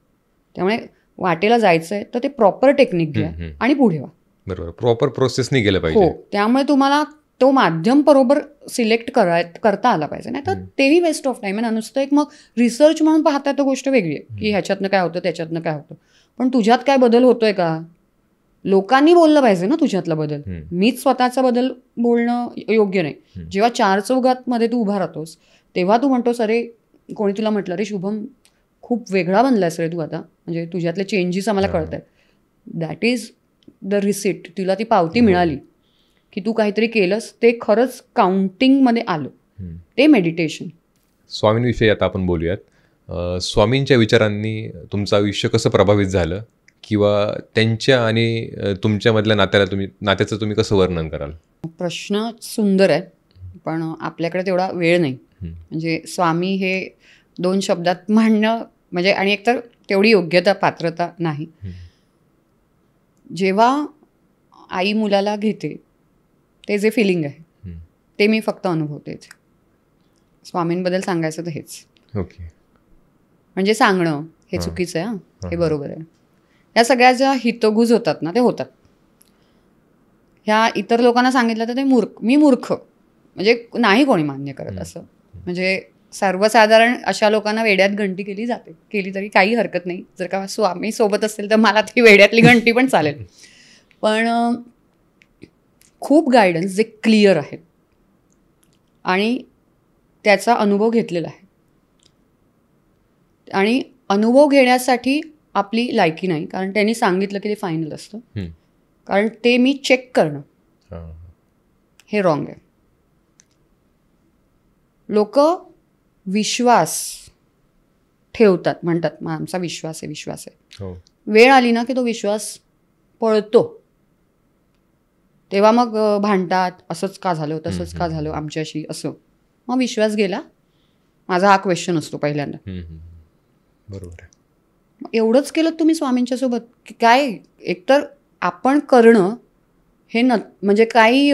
त्यामुळे वाटेला जायचं आहे तर ते प्रॉपर टेक्निक घ्या आणि पुढे व्हा.
बरोबर, प्रॉपर प्रोसेसनी गेलं पाहिजे.
हो, त्यामुळे तुम्हाला तो माध्यम बरोबर सिलेक्ट करता आला पाहिजे. नाही तर तेही वेस्ट ऑफ टाईम आहे. नुसतं एक मग रिसर्च म्हणून पाहता तर गोष्ट वेगळी आहे की ह्याच्यातनं काय होतं त्याच्यातनं काय होतं. पण तुझ्यात काय बदल होतोय का? लोकांनी बोललं पाहिजे ना तुझ्यातला बदल. मीच स्वतःचा बदल बोलणं योग्य नाही. जेव्हा 4 चौघात मध्ये तू उभा राहतोस तेव्हा तू म्हणतोस अरे कोणी तुला म्हटलं अरे शुभम खूप वेगळा बनलायस रे तू आता, म्हणजे तुझ्यातले चेंजेस आम्हाला कळत आहेत. That is the receipt. तुला ती पावती मिळाली की तू काहीतरी केलंस, ते खरंच काउंटिंगमध्ये आलं. ते मेडिटेशन.
स्वामींविषयी आता आपण बोलूयात. स्वामींच्या विचारांनी तुमचं आयुष्य कसं प्रभावित झालं किंवा त्यांच्या आणि तुमच्यामधल्या नात्याचं तुम्ही कसं वर्णन कराल?
प्रश्न सुंदर आहे, पण आपल्याकडे तेवढा वेळ नाही. म्हणजे स्वामी हे 2 शब्दात मांडणं म्हणजे, आणि एकतर तेवढी योग्यता पात्रता नाही. जेव्हा आई मुलाला घेते ते जे फिलिंग आहे ते मी फक्त अनुभवते. स्वामींबद्दल सांगायचं तर हेच.
ओके.
म्हणजे सांगणं हे चुकीचं आहे, हे बरोबर आहे. या सगळ्या ज्या हितगुज होतात ना ते होतात. ह्या इतर लोकांना सांगितलं तर ते मी मूर्ख, म्हणजे नाही कोणी मान्य करत असं. म्हणजे सर्वसाधारण अशा लोकांना वेड्यात घंटी केली तरी काही हरकत नाही. जर का स्वामी सोबत असेल तर मला ती वेड्यातली घंटी पण चालेल. पण खूप गायडन्स जे क्लिअर आहेत आणि त्याचा अनुभव घेतलेला आहे. आणि अनुभव घेण्यासाठी आपली लायकी नाही, कारण त्यांनी सांगितलं की ते फायनल असतं. कारण ते मी चेक करणं हे रॉंग आहे. लोक विश्वास ठेवतात, म्हणतात आमचा विश्वास आहे. वेळ आली ना की तो विश्वास पळतो. तेव्हा मग भांडतात, असंच का झालं, तसंच का झालं आमच्याशी, असं. मग विश्वास गेला माझा हा क्वेश्चन असतो पहिल्यांदा.
बरोबर आहे.
एवढंच केलं तुम्ही स्वामींच्या सोबत की काय? एकतर आपण करणं हे म्हणजे काही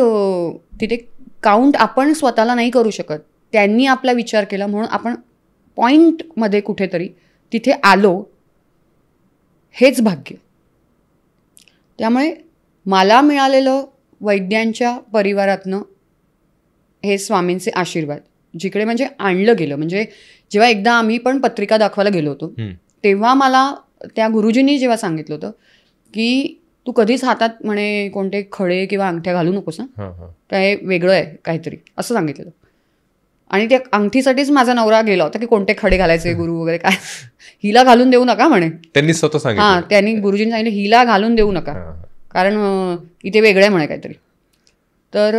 तिथे काउंट आपण स्वतःला नाही करू शकत. त्यांनी आपला विचार केला म्हणून आपण पॉईंटमध्ये कुठेतरी तिथे आलो, हेच भाग्य. त्यामुळे मला मिळालेलं वैद्यांच्या परिवारातनं हे स्वामींचे आशीर्वाद, जिकडे म्हणजे आणलं गेलं. म्हणजे जेव्हा एकदा आम्ही पण पत्रिका दाखवायला गेलो होतो तेव्हा मला त्या गुरुजींनी जेव्हा सांगितलं होतं की तू कधीच हातात म्हणे कोणते खडे किंवा अंगठ्या घालू नकोस ना, काय वेगळं आहे काहीतरी, असं सांगितलं. आणि त्या अंगठीसाठीच माझा नवरा गेला होता की कोणते खडे घालायचे गुरु वगैरे काय, हिला घालून देऊ नका म्हणे.
त्यांनी स्वतः सांगितलं.
हां, त्यांनी गुरुजींनी सांगितलं हिला घालून देऊ नका, कारण इथे वेगळं आहे म्हणे काहीतरी. तर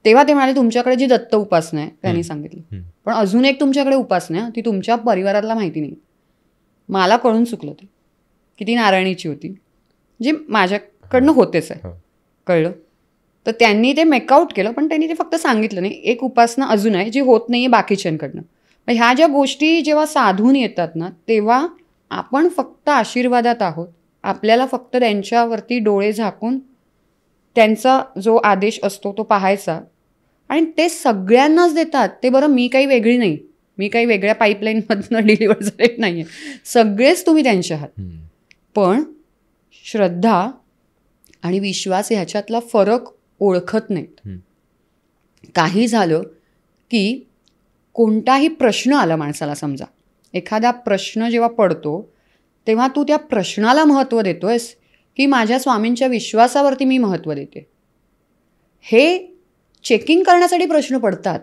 तेव्हा ते म्हणाले तुमच्याकडे जी दत्त उपासना आहे त्यांनी सांगितली, पण अजून एक तुमच्याकडे उपासना आहे, ती तुमच्या परिवाराला माहिती नाही. मला कळून चुकलं ते की ती नारायणीची होती, जे माझ्याकडनं होतेच आहे, कळलं. तर त्यांनी ते मेकआउट केलं, पण त्यांनी ते फक्त सांगितलं नाही. एक उपासना अजून आहे जी होत नाही आहे बाकीच्यांकडनं. ह्या ज्या गोष्टी जेव्हा साधून येतात ना, तेव्हा आपण फक्त आशीर्वादात आहोत. आपल्याला फक्त त्यांच्यावरती डोळे झाकून त्यांचा जो आदेश असतो तो पाहायचा, आणि ते सगळ्यांनाच देतात. ते बरं, मी काही वेगळी नाही, मी काही वेगळ्या पाईपलाईनमधनं डिलिव्हर झालेत नाही आहे, सगळेच तुम्ही त्यांच्या आहात. पण श्रद्धा आणि विश्वास ह्याच्यातला फरक ओळखत नाहीत. काही झालं की कोणताही प्रश्न आला माणसाला, समजा एखादा प्रश्न जेव्हा पडतो तेव्हा तू त्या प्रश्नाला महत्त्व देतोयस की माझ्या स्वामींच्या विश्वासावरती मी महत्त्व देते, हे चेकिंग करण्यासाठी प्रश्न पडतात.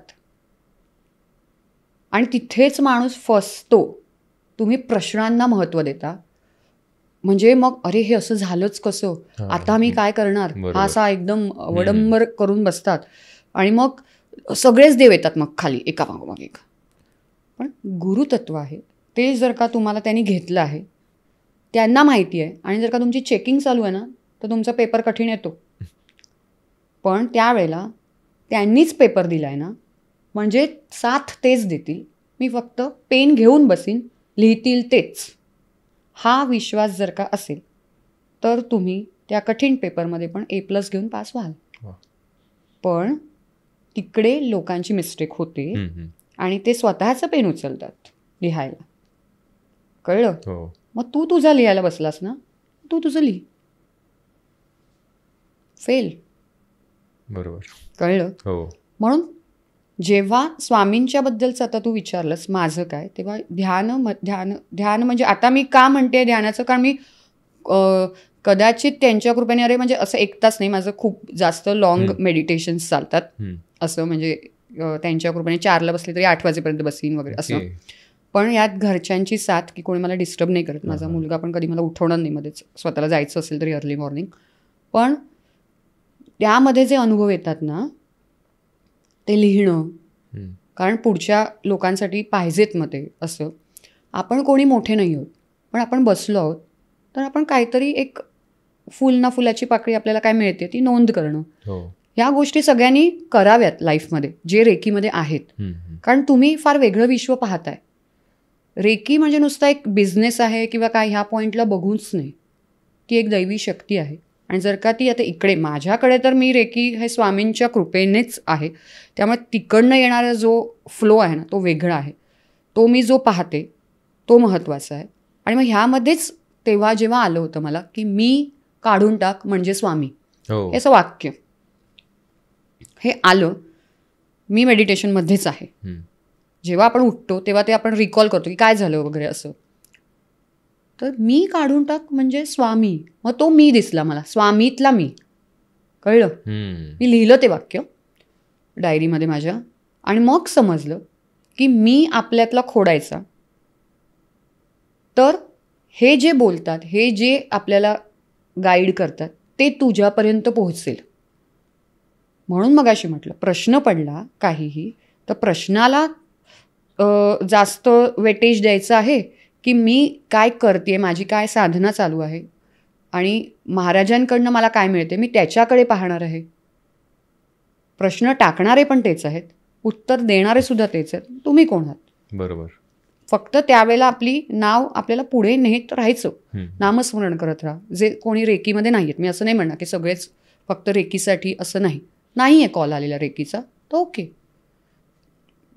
आणि तिथेच माणूस फसतो. तुम्ही प्रश्नांना महत्त्व देता, म्हणजे मग अरे हे असं झालंच कसं, आता मी काय करणार, हा असा एकदम वडंबर करून बसतात. आणि मग सगळेच देव येतात मग खाली एका मागोमाग एक. पण गुरुतत्व आहे ते जर का तुम्हाला त्यांनी घेतलं आहे, त्यांना माहिती आहे, आणि जर का तुमची चेकिंग चालू आहे ना तर तुमचा पेपर कठीण येतो. पण त्यावेळेला त्यांनीच पेपर दिला आहे ना, म्हणजे साथ तेच देतील, मी फक्त पेन घेऊन बसीन, लिहितील तेच. हा विश्वास जर का असेल तर तुम्ही त्या कठीण पेपरमध्ये पण A+ घेऊन पास व्हाल. पण तिकडे लोकांची मिस्टेक होते आणि ते स्वतःचं पेन उचलतात लिहायला. कळलं? मग तू तुझा लिहायला बसलास ना, तू तुझं लिही. फेल.
बरोबर.
कळलं? म्हणून जेव्हा स्वामींच्या बद्दलचं आता तू विचारलंस माझं काय, तेव्हा ध्यान म्हणजे आता मी का म्हणते ध्यानाचं, कारण मी कदाचित त्यांच्या कृपेने, अरे म्हणजे असं 1 तास नाही, माझं खूप जास्त लॉंग मेडिटेशन्स चालतात. असं म्हणजे त्यांच्या कृपेने 4ला बसले तरी 8 वाजेपर्यंत बसीन वगैरे असं. पण यात घरच्यांची साथ, की कोणी मला डिस्टर्ब नाही करत. माझा मुलगा पण कधी मला उठवणार नाही मध्येच, स्वतःला जायचं असेल तरी अर्ली मॉर्निंग. पण त्यामध्ये जे अनुभव येतात ना, ते लिहिणं, कारण पुढच्या लोकांसाठी पाहिजेत मग ते असं. आपण कोणी मोठे नाही आहोत, पण आपण बसलो आहोत तर आपण काहीतरी एक फुल ना फुलाची पाकळी आपल्याला काय मिळते ती नोंद करणं. ह्या गोष्टी सगळ्यांनी कराव्यात लाईफमध्ये, जे रेकीमध्ये आहेत. कारण तुम्ही फार वेगळं विश्व पाहताय. रेकी म्हणजे नुसता एक बिझनेस आहे किंवा काय, ह्या पॉईंटला बघूनच नाही. ती एक दैवी शक्ती आहे. आणि जर का ती आता इकडे माझ्याकडे, तर मी रेकी हे स्वामींच्या कृपेनेच आहे. त्यामुळे तिकडनं येणारा जो फ्लो आहे ना, तो वेगळा आहे. तो मी जो पाहते तो महत्त्वाचा आहे. आणि मग ह्यामध्येच तेव्हा जेव्हा आलं होतं मला, की मी काढून टाक म्हणजे स्वामी, हे असं वाक्य हे आलं. मी मेडिटेशनमध्येच आहे. जेव्हा आपण उठतो तेव्हा ते आपण रिकॉल करतो की काय झालं वगैरे असं. तर मी काढून टाक म्हणजे स्वामी, मग तो मी दिसला मला, स्वामीतला मी. कळलं? मी लिहिलं ते वाक्य डायरीमध्ये माझ्या, आणि मग समजलं की मी आपल्यातला खोडायचा, तर हे जे बोलतात, हे जे आपल्याला गाईड करतात, ते तुझ्यापर्यंत पोहोचेल. म्हणून मगाशी म्हटलं, प्रश्न पडला काहीही तर प्रश्नाला जास्त वेटेज द्यायचं आहे की मी काय करते, माझी काय साधना चालू आहे आणि महाराजांकडनं मला काय मिळते, मी त्याच्याकडे पाहणार आहे. प्रश्न टाकणारे पण तेच आहेत, उत्तर देणारे सुद्धा तेच आहेत. तुम्ही कोण आहात?
बरोबर.
फक्त त्यावेळेला आपली नाव आपल्याला पुढे नेत राहायचं, नामस्मरण करत राहा. जे कोणी रेकीमध्ये नाही आहेत, मी असं नाही म्हणणार की सगळेच फक्त रेकीसाठी, असं नाही. नाही आहे कॉल आलेला रेकीचा तर ओके,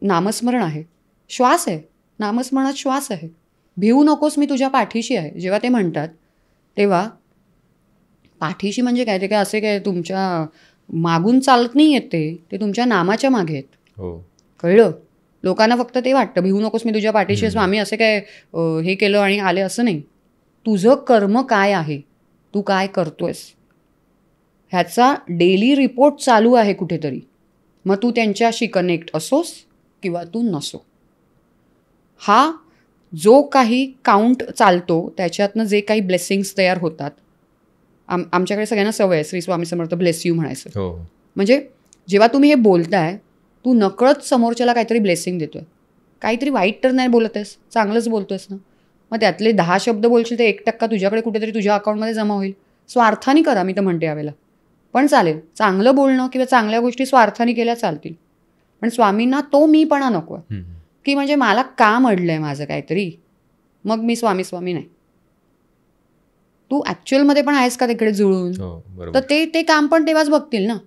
नामस्मरण आहे, श्वास आहे, नामस्मरणात श्वास आहे. भिवू नकोस, मी तुझ्या पाठीशी आहे. जेव्हा ते म्हणतात तेव्हा पाठीशी म्हणजे काय, ते काय असे काय तुमच्या मागून चालत नाही आहेत, ते तुमच्या नामाच्या मागे आहेत. कळलं? लोकांना फक्त ते वाटतं, भिवू नकोस मी तुझ्या पाठीशी आहे, स्वामी असे काय हे केलं आणि आले, असं नाही. तुझं कर्म काय आहे, तू काय करतोयस, ह्याचा डेली रिपोर्ट चालू आहे कुठेतरी. मग तू त्यांच्याशी कनेक्ट असोस किंवा तू नसो, हा जो काही काउंट चालतो त्याच्यातनं जे काही ब्लेसिंग्स तयार होतात. आमच्याकडे सगळ्यांना सवय आहे श्री स्वामी समर्थ ब्लेस यू म्हणायचं. म्हणजे जेव्हा तुम्ही हे बोलताय, तू नकळत समोरच्याला काहीतरी ब्लेसिंग देतोय. काहीतरी वाईट तर नाही बोलत आहेस, चांगलंच बोलतोयस ना. मग त्यातले 10 शब्द बोलशील तर 1% तुझ्याकडे कुठेतरी तुझ्या अकाउंटमध्ये जमा होईल. स्वार्थाने करा, मी तर म्हणते यावेळेला, पण चालेल. चांगलं बोलणं किंवा चांगल्या गोष्टी स्वार्थाने केल्या चालतील, पण स्वामींना तो मीपणा नको आहे की म्हणजे मला काम अडलंय माझं काहीतरी, मग मी स्वामी स्वामी नाही. तू ॲक्च्युअलमध्ये पण आहेस का तिकडे जुळून? तर ते काम पण तेव्हाच बघतील ना.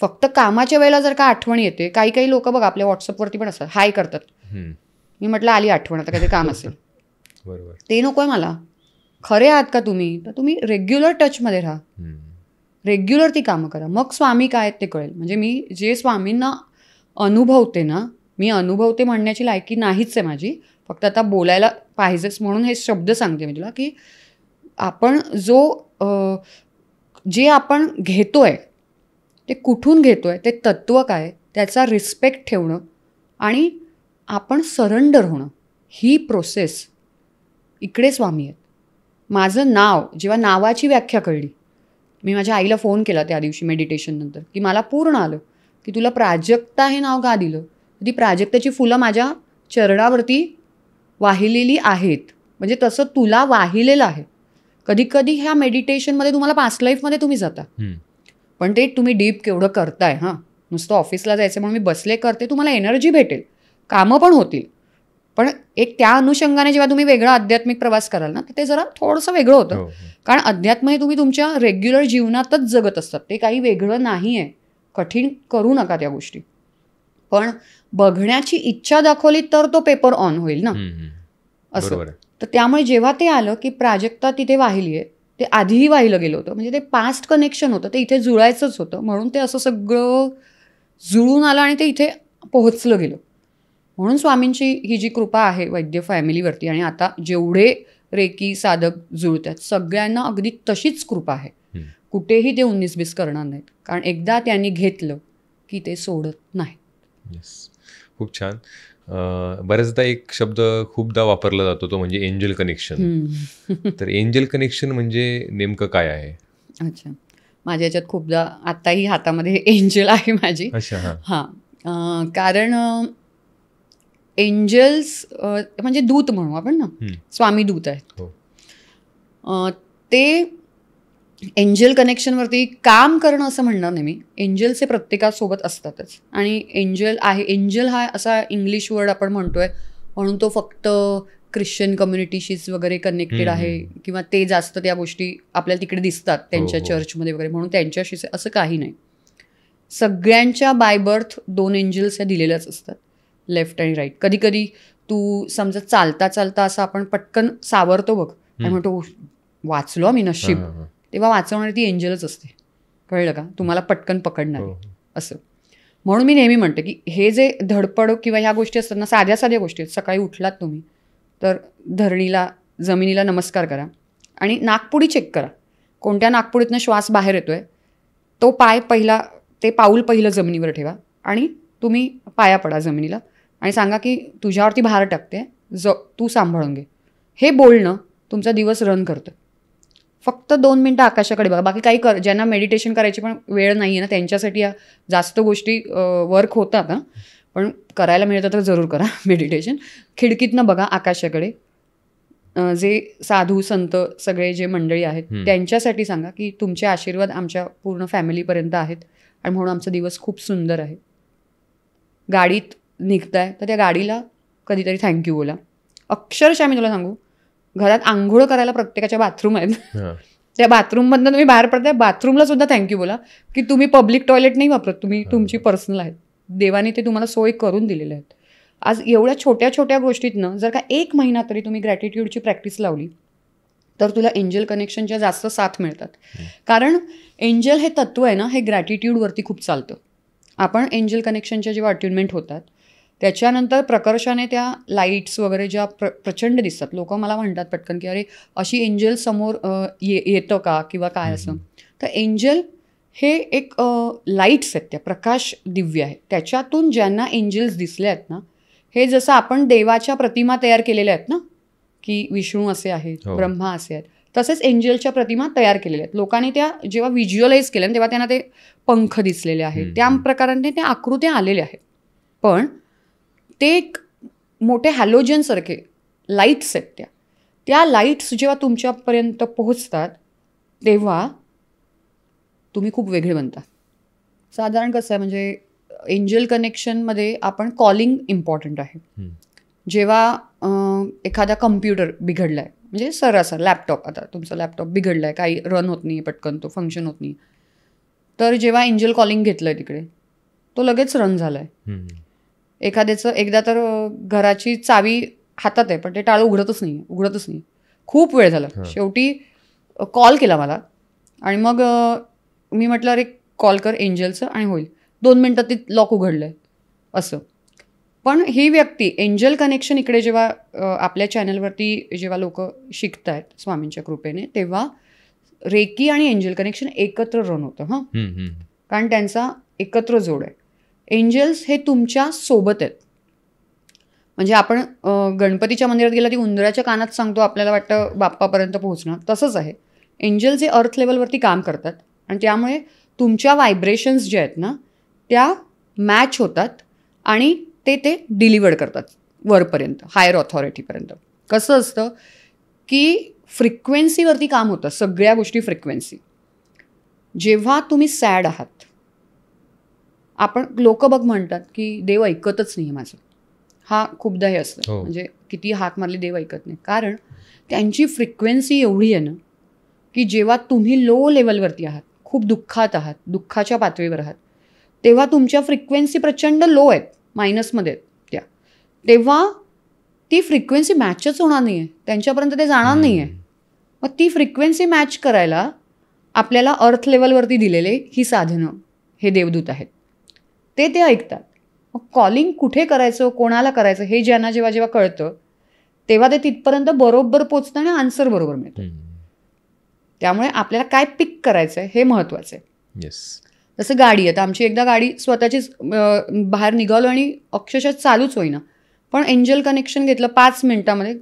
फक्त कामाच्या वेळेला जर का आठवण येते, काही लोक बघ आपल्या व्हॉट्सअपवरती पण असतात, हाय करतात. मी म्हटलं आली आठवण, आता काहीतरी काम असेल. बरोबर, ते नको आहे मला. खरे आहात का तुम्ही, तर तुम्ही रेग्युलर टचमध्ये राहा, रेग्युलर ती कामं करा, मग स्वामी काय आहेत ते कळेल. म्हणजे मी जे स्वामींना अनुभवते ना, मी अनुभवते म्हणण्याची लायकी नाहीच आहे माझी, फक्त आता बोलायला पाहिजेच म्हणून हे शब्द सांगते मी तुला, की आपण जे आपण घेतोय ते कुठून घेतोय, ते तत्त्व काय, त्याचा रिस्पेक्ट ठेवणं आणि आपण सरेंडर होणं, ही प्रोसेस इकडे स्वामी आहेत. माझं नाव, जेव्हा नावाची व्याख्या कळली, मी माझ्या आईला फोन केला त्या दिवशी मेडिटेशननंतर, की मला पूर्ण आलं की तुला प्राजक्ता हे नाव का दिलं. ती प्राजक्ताची फुलं माझ्या चरणावरती वाहिलेली आहेत, म्हणजे तसं तुला वाहिलेलं आहे. कधी कधी ह्या मेडिटेशनमध्ये तुम्हाला पास्ट लाईफमध्ये तुम्ही जाता, पण ते तुम्ही डीप केवढं करताय, हां नुसतं ऑफिसला जायचं म्हणून मी बसले करते, तुम्हाला एनर्जी भेटेल, कामं पण होतील. पण एक त्या अनुषंगाने जेव्हा तुम्ही वेगळा आध्यात्मिक प्रवास कराल ना, तर ते जरा थोडंसं वेगळं होतं. कारण अध्यात्म हे तुम्ही तुमच्या रेग्युलर जीवनातच जगत असतात, ते काही वेगळं नाही आहे. कठीण करू नका त्या गोष्टी. पण बघण्याची इच्छा दाखवली तर तो पेपर ऑन होईल ना, असं. तर त्यामुळे जेव्हा ते आलं की प्राजक्ता तिथे वाहिली आहे, ते आधीही वाहिलं गेलं होतं, म्हणजे ते पास्ट कनेक्शन होतं, ते इथे जुळायचंच होतं, म्हणून ते असं सगळं जुळून आलं आणि ते इथे पोहोचलं गेलं. म्हणून स्वामींची ही जी कृपा आहे वैद्य फॅमिलीवरती, आणि आता जेवढे रेकी साधक जुळतात सगळ्यांना अगदी तशीच कृपा आहे. कुठेही ते 19-20 करणार नाहीत, कारण एकदा त्यांनी घेतलं की ते सोडत नाही.
खूप छान. बऱ्याचदा एक शब्द खूपदा वापरला जातो, तो म्हणजे एंजल कनेक्शन. तर एंजल कनेक्शन म्हणजे नेमकं काय आहे?
अच्छा, माझ्या याच्यात खूपदा आताही हातामध्ये एंजल आहे माझी. हां, कारण एंजल्स म्हणजे दूत म्हणू आपण ना, स्वामी दूत आहेत. ते एंजल कनेक्शनवरती काम करणं असं म्हणणार नाही मी. एंजल्स हे प्रत्येकासोबत असतातच, आणि एंजल आहे, एंजल हा असा इंग्लिश वर्ड आपण म्हणतोय म्हणून तो फक्त ख्रिश्चन कम्युनिटीशीच वगैरे कनेक्टेड आहे, किंवा ते जास्त त्या गोष्टी आपल्याला तिकडे दिसतात त्यांच्या चर्चमध्ये वगैरे म्हणून त्यांच्याशीच, असं काही नाही. सगळ्यांच्या बाय बर्थ 2 एंजल्स ह्या दिलेल्याच असतात, लेफ्ट आणि राईट. कधी कधी तू समजा चालता चालता असं आपण पटकन सावरतो बघ आणि म्हणतो वाचलो मी नशीब, तेव्हा वाचवणारी ती एंजलच असते, कळलं का? तुम्हाला पटकन पकडणार असं. म्हणून मी नेहमी म्हणते की हे जे धडपड किंवा ह्या गोष्टी असतात ना, साध्या साध्या गोष्टी आहेत. सकाळी उठलात तुम्ही तर धरणीला, जमिनीला नमस्कार करा आणि नाकपुडी चेक करा, कोणत्या नाकपुडीतनं श्वास बाहेर येतोय, तो पाय पहिला, ते पाऊल पहिलं जमिनीवर ठेवा आणि तुम्ही पाया पडा जमिनीला आणि सांगा की तुझ्यावरती भार टाकते, तू सांभाळून घे. हे बोलणं तुमचा दिवस रन करतं. फक्त 2 मिनटं आकाशाकडे बघा. बाकी काही ज्यांना मेडिटेशन करायची पण वेळ नाही आहे ना, त्यांच्यासाठी या जास्त गोष्टी वर्क होतात ना, पण करायला मिळतं तर जरूर करा मेडिटेशन. खिडकीतनं बघा आकाशाकडे. जे साधू संत सगळे जे मंडळी आहेत त्यांच्यासाठी सांगा की तुमचे आशीर्वाद आमच्या पूर्ण फॅमिलीपर्यंत आहेत आणि म्हणून आमचा दिवस खूप सुंदर आहे. गाडीत निघताय तर त्या गाडीला कधीतरी थँक्यू बोला. अक्षरशः मी तुला सांगू, घरात आंघोळ करायला प्रत्येकाच्या बाथरूम आहेत, त्या बाथरूममधनं तुम्ही बाहेर पडताय, बाथरूमला सुद्धा थँक्यू बोला की तुम्ही पब्लिक टॉयलेट नाही वापरत, तुम्ही तुमची पर्सनल आहेत. देवाने ते तुम्हाला सोय करून दिलेले आहेत. आज एवढ्या छोट्या छोट्या गोष्टीतनं जर का 1 महिना तरी तुम्ही ग्रॅटिट्यूडची प्रॅक्टिस लावली तर तुला एंजल कनेक्शनच्या जास्त साथ मिळतात. कारण एंजल हे तत्व आहे ना, हे ग्रॅटिट्यूडवरती खूप चालतं. आपण एंजल कनेक्शनच्या जेव्हा अट्युनमेंट होतात त्याच्यानंतर प्रकर्षाने त्या लाईट्स वगैरे ज्या प्रचंड दिसतात, लोक मला म्हणतात पटकन की अरे अशी एंजल समोर येतं का किंवा काय असं. तर एंजल हे एक लाईट्स आहेत, त्या प्रकाश दिव्य आहे. त्याच्यातून ज्यांना एंजल्स दिसले आहेत ना, हे जसं आपण देवाच्या प्रतिमा तयार केलेल्या आहेत ना, की विष्णू असे आहेत, ब्रह्मा असे आहेत, तसेच एंजलच्या प्रतिमा तयार केलेल्या आहेत. लोकांनी त्या जेव्हा व्हिज्युअलाइज केल्या तेव्हा त्यांना ते पंख दिसलेले आहेत, त्या प्रकाराने त्या आकृत्या आलेल्या आहेत. पण ते एक मोठे हॅलोजनसारखे लाईट्स आहेत. त्या लाईट्स जेव्हा तुमच्यापर्यंत पोहोचतात तेव्हा तुम्ही खूप वेगळे बनता. साधारण कसं आहे, म्हणजे एंजल कनेक्शनमध्ये आपण कॉलिंग इम्पॉर्टंट आहे. जेव्हा एखादा कम्प्युटर बिघडला आहे, म्हणजे सरासर लॅपटॉप, आता तुमचा लॅपटॉप बिघडला आहे, काही रन होत नाही पटकन, तो फंक्शन होत नाही, तर जेव्हा एंजल कॉलिंग घेतलं आहे तिकडे तो लगेच रन झाला आहे. एखाद्याचं एकदा तर घराची चावी हातात आहे पण ते टाळं उघडतच नाही, खूप वेळ झाला. शेवटी कॉल केला मला आणि मग मी म्हटलं अरे कॉल कर एंजलचं आणि होईल. 2 मिनटात ते लॉक उघडलं आहे असं. पण ही व्यक्ती एंजल कनेक्शन इकडे जेव्हा आपल्या चॅनलवरती जेव्हा लोक शिकत आहेत स्वामींच्या कृपेने, तेव्हा रेकी आणि एंजल कनेक्शन एकत्र रन होतं. कारण त्यांचा एकत्र जोड आहे. एंजल्स हे तुमच्या सोबत आहेत. म्हणजे आपण गणपतीच्या मंदिरात गेला ती उंदराच्या कानात सांगतो, आपल्याला वाटतं बाप्पापर्यंत पोहोचणं, तसंच आहे. एंजल्स हे अर्थ लेवलवरती काम करतात आणि त्यामुळे तुमच्या व्हायब्रेशन्स ज्या आहेत ना त्या मॅच होतात आणि ते डिलिव्हर करतात वरपर्यंत, हायर ऑथॉरिटीपर्यंत. कसं असतं की फ्रिक्वेन्सीवरती काम होतं, सगळ्या गोष्टी फ्रिक्वेन्सी. जेव्हा तुम्ही सॅड आहात, आपण लोक बघ म्हणतात की देव ऐकतच नाही माझं. हा खूपदा हे असतं, म्हणजे किती हाक मारली देव ऐकत नाही. कारण त्यांची फ्रिक्वेन्सी एवढी आहे ना की जेव्हा तुम्ही लो लेवलवरती आहात, खूप दुःखात आहात, दुःखाच्या पातळीवर आहात, तेव्हा तुमच्या फ्रिक्वेन्सी प्रचंड लो आहेत, मायनसमध्ये आहेत त्या. तेव्हा ती फ्रिक्वेन्सी मॅचच होणार नाही आहे, त्यांच्यापर्यंत ते जाणार नाही आहे. मग ती फ्रिक्वेन्सी मॅच करायला आपल्याला अर्थ लेवलवरती दिलेले ही साधनं, हे देवदूत आहेत, ते ऐकतात. मग कॉलिंग कुठे करायचं, कोणाला करायचं हे ज्यांना जेव्हा जेव्हा कळतं तेव्हा ते तिथपर्यंत बरोबर पोचतं आणि आन्सर बरोबर मिळतं. त्यामुळे आपल्याला काय पिक करायचं आहे हे महत्त्वाचं आहे. जसं गाडी, आता आमची एकदा गाडी स्वतःचीच बाहेर निघालो आणि अक्षरशः चालूच होईना, पण एंजल कनेक्शन घेतलं 5 मिनिटामध्ये,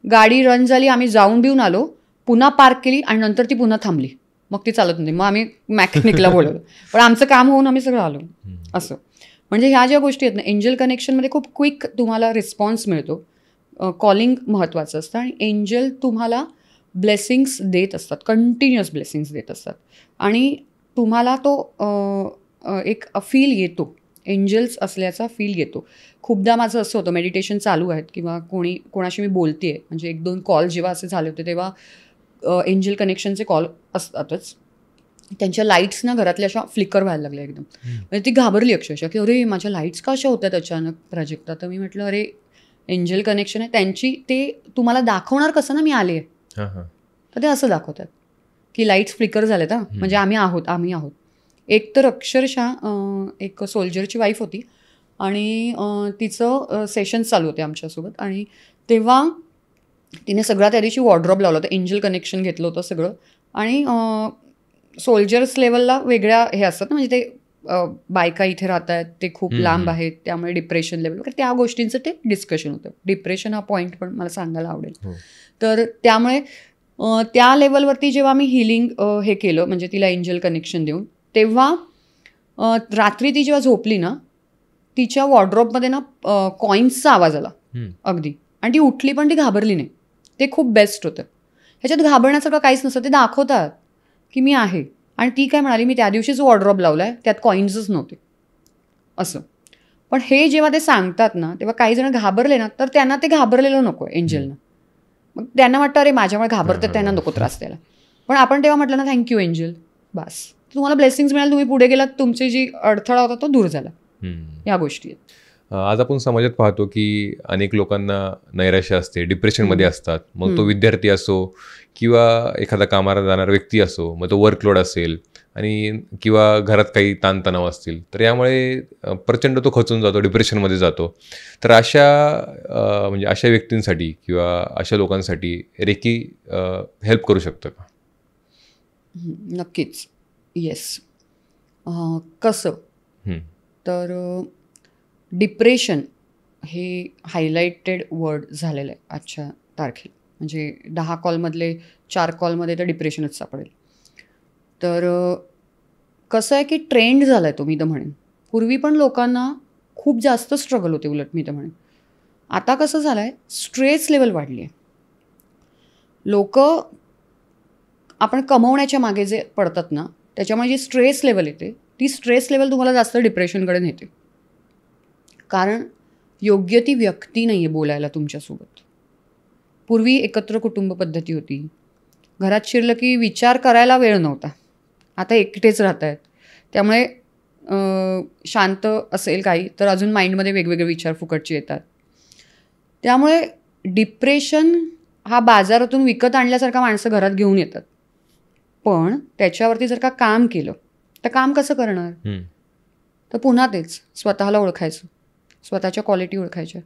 गाडी रन झाली, आम्ही जाऊन बिऊन आलो, पुन्हा पार्क केली आणि नंतर ती पुन्हा थांबली. मग ती चालत नाही, मग आम्ही मॅकॅनिकला बोलवलं, पण आमचं काम होऊन आम्ही सगळं आलो. असं म्हणजे ह्या ज्या गोष्टी आहेत ना, एंजल कनेक्शनमध्ये खूप क्विक तुम्हाला रिस्पॉन्स मिळतो. कॉलिंग महत्त्वाचं असतं आणि एंजल तुम्हाला ब्लेसिंग्स देत असतात, कंटिन्युअस ब्लेसिंग्स देत असतात आणि तुम्हाला तो एक फील येतो, एंजल्स असल्याचा फील येतो. खूपदा माझं असं होतं, मेडिटेशन चालू आहेत किंवा कोणाशी मी बोलते आहे, म्हणजे 1-2 कॉल जेव्हा असे झाले होते तेव्हा एंजल कनेक्शनचे कॉल असतातच. त्यांच्या लाईट्स ना घरातल्या अशा फ्लिकर व्हायला लागल्या एकदम, म्हणजे ती घाबरली अक्षरशः की अरे माझ्या लाईट्स का अशा होत्यात अचानक प्राजक्ता. तर मी म्हटलं अरे एंजल कनेक्शन आहे त्यांची, ते तुम्हाला दाखवणार कसं ना मी आले आहे, तर ते असं दाखवतात की लाईट्स फ्लिकर झाल्यात, म्हणजे आम्ही आहोत. एक तर अक्षरशः एक सोल्जरची वाईफ होती आणि तिचं सेशन चालू होते आमच्यासोबत आणि तेव्हा तिने सगळ्यात त्या दिवशी वॉर्डरोब लावलं होतं, एंजल कनेक्शन घेतलं होतं सगळं. आणि सोल्जर्स लेवलला वेगळ्या हे असतात ना, म्हणजे ते बायका इथे राहत आहेत, ते खूप लांब आहेत, त्यामुळे डिप्रेशन लेवल वगैरे त्या गोष्टींचं ते डिस्कशन होतं. डिप्रेशन हा पॉईंट पण मला सांगायला आवडेल. तर त्यामुळे त्या लेवलवरती जेव्हा मी हिलिंग हे केलं, म्हणजे तिला एंजल कनेक्शन देऊन, तेव्हा रात्री ती जेव्हा झोपली ना, तिच्या वॉर्डरोबमध्ये ना कॉईन्सचा आवाज आला अगदी, आणि ती उठली पण ती घाबरली नाही. ते खूप बेस्ट होतं. ह्याच्यात घाबरण्यासारखं काहीच नसतं, ते दाखवतात की मी आहे. आणि ती काय म्हणाली, मी त्या दिवशीच वॉर्डरोब लावला आहे, त्यात कॉईन्सच नव्हते असं. पण हे जेव्हा ते सांगतात ना, तेव्हा काही जण घाबरले ना, तर त्यांना ते घाबरलेलं नको एंजलनं. मग त्यांना वाटतं अरे माझ्यामुळे घाबरतात, त्यांना नको त्रास द्यायला. पण आपण तेव्हा म्हटलं ना थँक्यू एंजल, बस तुम्हाला ब्लेसिंग्स मिळाल, तुम्ही पुढे गेलात, तुमची जी अडथळा होता तो दूर झाला. या गोष्टी आहेत.
आज आपण समाजात पाहतो की अनेक लोकांना नैराश्य असते, डिप्रेशनमध्ये असतात. मग तो विद्यार्थी असो किंवा एखादा कामाला जाणारा व्यक्ती असो, मग तो वर्कलोड असेल आणि किंवा घरात काही ताणतणाव असतील, तर यामुळे प्रचंड तो खचून जातो, डिप्रेशनमध्ये जातो. तर म्हणजे अशा व्यक्तींसाठी किंवा अशा लोकांसाठी रेकी हेल्प करू शकतं का?
नक्कीच, येस. कसं तर डिप्रेशन हे हायलाइटेड वर्ड झालेलं आहे आजच्या तारखेला. म्हणजे 10 कॉलमधले 4 कॉलमध्ये तर डिप्रेशनच सापडेल. तर कसं आहे की ट्रेंड झाला आहे तो, मी तर म्हणेन. पूर्वी पण लोकांना खूप जास्त स्ट्रगल होते, उलट मी तर म्हणेन. आता कसं झालं आहे, स्ट्रेस लेवल वाढली आहे. लोक आपण कमवण्याच्या मागे जे पडतात ना, त्याच्यामुळे जी स्ट्रेस लेवल येते, ती स्ट्रेस लेवल तुम्हाला जास्त डिप्रेशनकडे नेते. कारण योग्य ती व्यक्ती नाही आहे बोलायला तुमच्यासोबत. पूर्वी एकत्र कुटुंब पद्धती होती, घरात शिरलं की विचार करायला वेळ नव्हता. आता एकटेच राहत आहेत, त्यामुळे शांत असेल काही तर अजून माइंडमध्ये वेगवेगळे विचार फुकटचे येतात. त्यामुळे डिप्रेशन हा बाजारातून विकत आणल्यासारखा माणसं घरात घेऊन येतात. पण त्याच्यावरती जर का काम केलं तर काम कसं करणार? तर पुन्हा तेच स्वतःला ओळखायचं, स्वतःच्या क्वालिटी ओळखायच्या.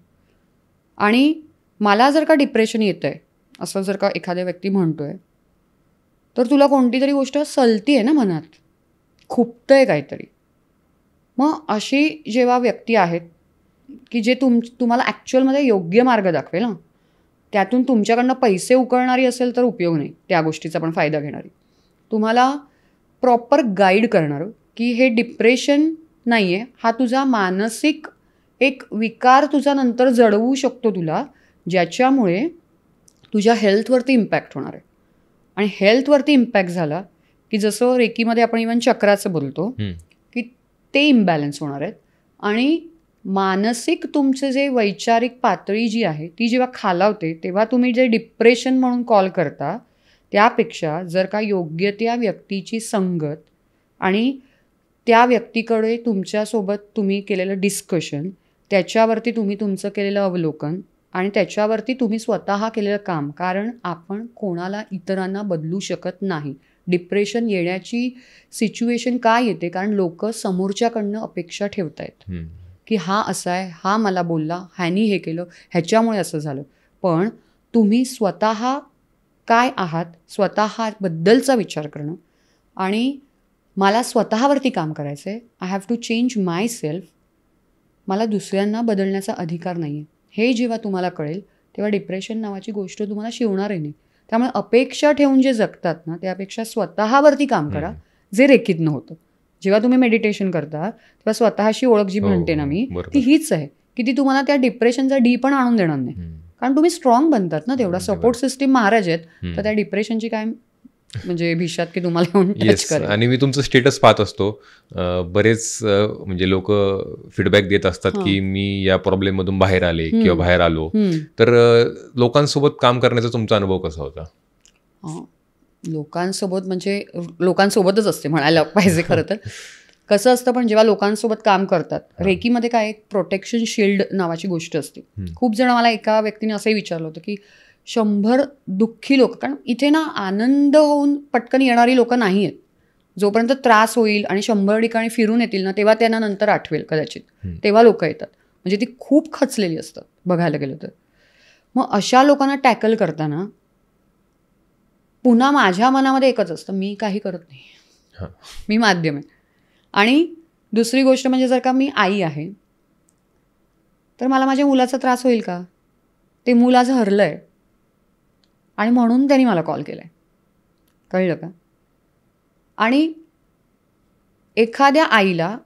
आणि मला जर का डिप्रेशन येतं आहे असं जर का एखाद्या व्यक्ती म्हणतो आहे, तर तुला कोणती तरी गोष्ट सलती आहे ना मनात, खुपतं आहे काहीतरी. मग अशी जेव्हा व्यक्ती आहेत की जे तुम्हाला ॲक्च्युअलमध्ये योग्य मार्ग दाखवेल ना, त्यातून तुमच्याकडनं पैसे उकळणारी असेल तर उपयोग नाही, त्या गोष्टीचा पण फायदा घेणारी, तुम्हाला प्रॉपर गाईड करणार की हे डिप्रेशन नाही आहे, हा तुझा मानसिक एक विकार तुझा नंतर जडवू शकतो तुला, ज्याच्यामुळे तुझ्या हेल्थवरती इम्पॅक्ट होणार आहे. आणि हेल्थवरती इम्पॅक्ट झाला की जसं रेकीमध्ये आपण इव्हन चक्राचं बोलतो की ते इम्बॅलन्स होणार आहेत. आणि मानसिक तुमचं जे वैचारिक पातळी जी आहे ती जेव्हा खालावते तेव्हा तुम्ही जे डिप्रेशन म्हणून कॉल करता त्यापेक्षा जर का योग्य त्या व्यक्तीची संगत आणि त्या व्यक्तीकडे तुमच्यासोबत तुम्ही केलेलं डिस्कशन, त्याच्यावरती तुम्ही तुमचं केलेलं अवलोकन आणि त्याच्यावरती तुम्ही स्वतः केलेलं काम, कारण आपण कोणाला इतरांना बदलू शकत नाही. डिप्रेशन येण्याची सिच्युएशन का येते? कारण लोक समोरच्याकडनं अपेक्षा ठेवत आहेत की हा असा आहे, हा मला बोलला, ह्यानी हे केलं, ह्याच्यामुळे असं झालं. पण तुम्ही स्वतः काय आहात, स्वतःबद्दलचा विचार करणं आणि मला स्वतःवरती काम करायचं आहे, I have to change myself, मला दुसऱ्यांना बदलण्याचा अधिकार नाही आहे, हे जेव्हा तुम्हाला कळेल तेव्हा डिप्रेशन नावाची गोष्ट तुम्हाला शिवणारही नाही. त्यामुळे अपेक्षा ठेवून जे जगतात ना त्यापेक्षा स्वतःवरती काम करा, जे रेकीतनं होतं. जेव्हा तुम्ही मेडिटेशन करता तेव्हा स्वतःशी ओळख जी म्हणते ना मी, ती हीच आहे की ती तुम्हाला त्या डिप्रेशनचा डी पण आणून देणार नाही. कारण तुम्ही स्ट्रॉंग बनतात ना तेवढा. सपोर्ट सिस्टीम महाराज आहेत, तर त्या डिप्रेशनची काय म्हणजे भीषात की तुम्हाला येऊन टच करेल.
आणि मी तुमचं स्टेटस पाहत असतो, बरेच म्हणजे लोक फीडबॅक देत असतात की मी या प्रॉब्लेम मधून बाहेर आले किंवा बाहेर आलो. तर लोकांसोबत काम करण्याचा तुमचा अनुभव कसा होता?
लोकांसोबत म्हणजे लोकांसोबतच असते म्हणायला पाहिजे खरं तर. कसं असतं, पण जेव्हा लोकांसोबत काम करतात, रेकीमध्ये काय एक प्रोटेक्शन शिल्ड नावाची गोष्ट असते. खूप जण, मला एका व्यक्तीने असंही विचारलं होतं की 100 दुःखी लोक, कारण इथे ना आनंद होऊन पटकन येणारी लोक नाही आहेत. जोपर्यंत त्रास होईल आणि 100 ठिकाणी फिरून येतील ना तेव्हा त्यांना नंतर आठवेल कदाचित, तेव्हा लोक येतात. म्हणजे ती खूप खचलेली असतात बघायला गेलं तर. मग अशा लोकांना टॅकल करताना पुन्हा माझ्या मनामध्ये एकच असतं, मी काही करत नाही, मी माध्यम आहे. आणि दुसरी गोष्ट म्हणजे जर का मी आई आहे तर मला माझ्या मुलाचा त्रास होईल का? ते मूल आज हरलं आहे आणि म्हणून त्यांनी मला कॉल केला आहे, कळलं का? आणि एखाद्या आईला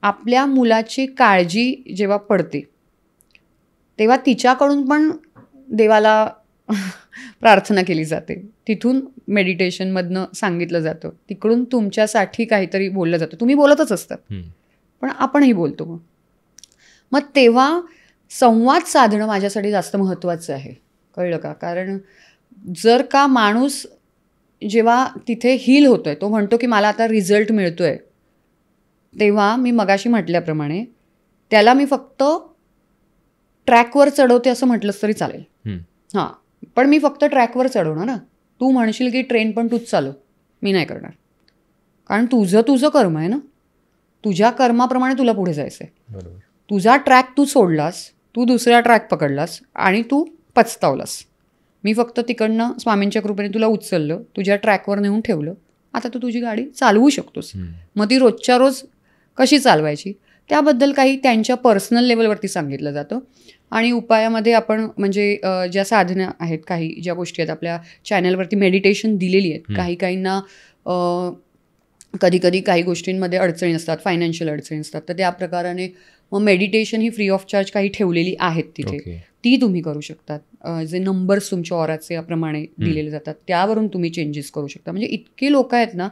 आपल्या मुलाची काळजी जेव्हा पडते तेव्हा तिच्याकडून पण देवाला प्रार्थना केली जाते, तिथून मेडिटेशनमधनं सांगितलं जातं, तिकडून तुमच्यासाठी काहीतरी बोललं जातं. तुम्ही बोलतच असतात पण आपणही बोलतो. मग तेव्हा संवाद साधणं माझ्यासाठी जास्त महत्त्वाचं आहे, कळलं का? कारण जर का माणूस जेव्हा तिथे हील होतोय, तो म्हणतो की मला आता रिझल्ट मिळतोय, तेव्हा मी मगाशी म्हटल्याप्रमाणे त्याला मी फक्त ट्रॅकवर चढवते असं म्हटलंच तरी चालेल. हां, पण मी फक्त ट्रॅकवर चढवणार ना. तू म्हणशील की ट्रेन पण तूच चालव, मी नाही करणार. कारण तुझं कर्म आहे ना, तुझ्या कर्माप्रमाणे तुला पुढे जायचं आहे. तुझा ट्रॅक तू सोडलास, तू दुसरा ट्रॅक पकडलास आणि तू पचतावलास. मी फक्त तिकडनं स्वामींच्या कृपेने तुला उचललं, तुझ्या ट्रॅकवर नेऊन ठेवलं. आता तू तुझी गाडी चालवू शकतोस. मग ती रोजच्या रोज कशी चालवायची त्याबद्दल काही त्यांच्या पर्सनल लेवलवरती सांगितलं जातं. आणि उपायामध्ये आपण म्हणजे ज्या साधनं आहेत, काही ज्या गोष्टी आहेत आपल्या चॅनलवरती मेडिटेशन दिलेली आहेत. काहींना कधी कधी काही गोष्टींमध्ये अडचणी असतात, फायनान्शियल अडचणी असतात, तर त्या प्रकाराने मग meditation he free of charge काही ठेवलेली आहेत तिथे, ती तुम्ही करू शकतात. जे नंबर्स तुमच्या ऑराचे याप्रमाणे दिलेले जातात त्यावरून तुम्ही चेंजेस करू शकता. म्हणजे इतके लोक आहेत ना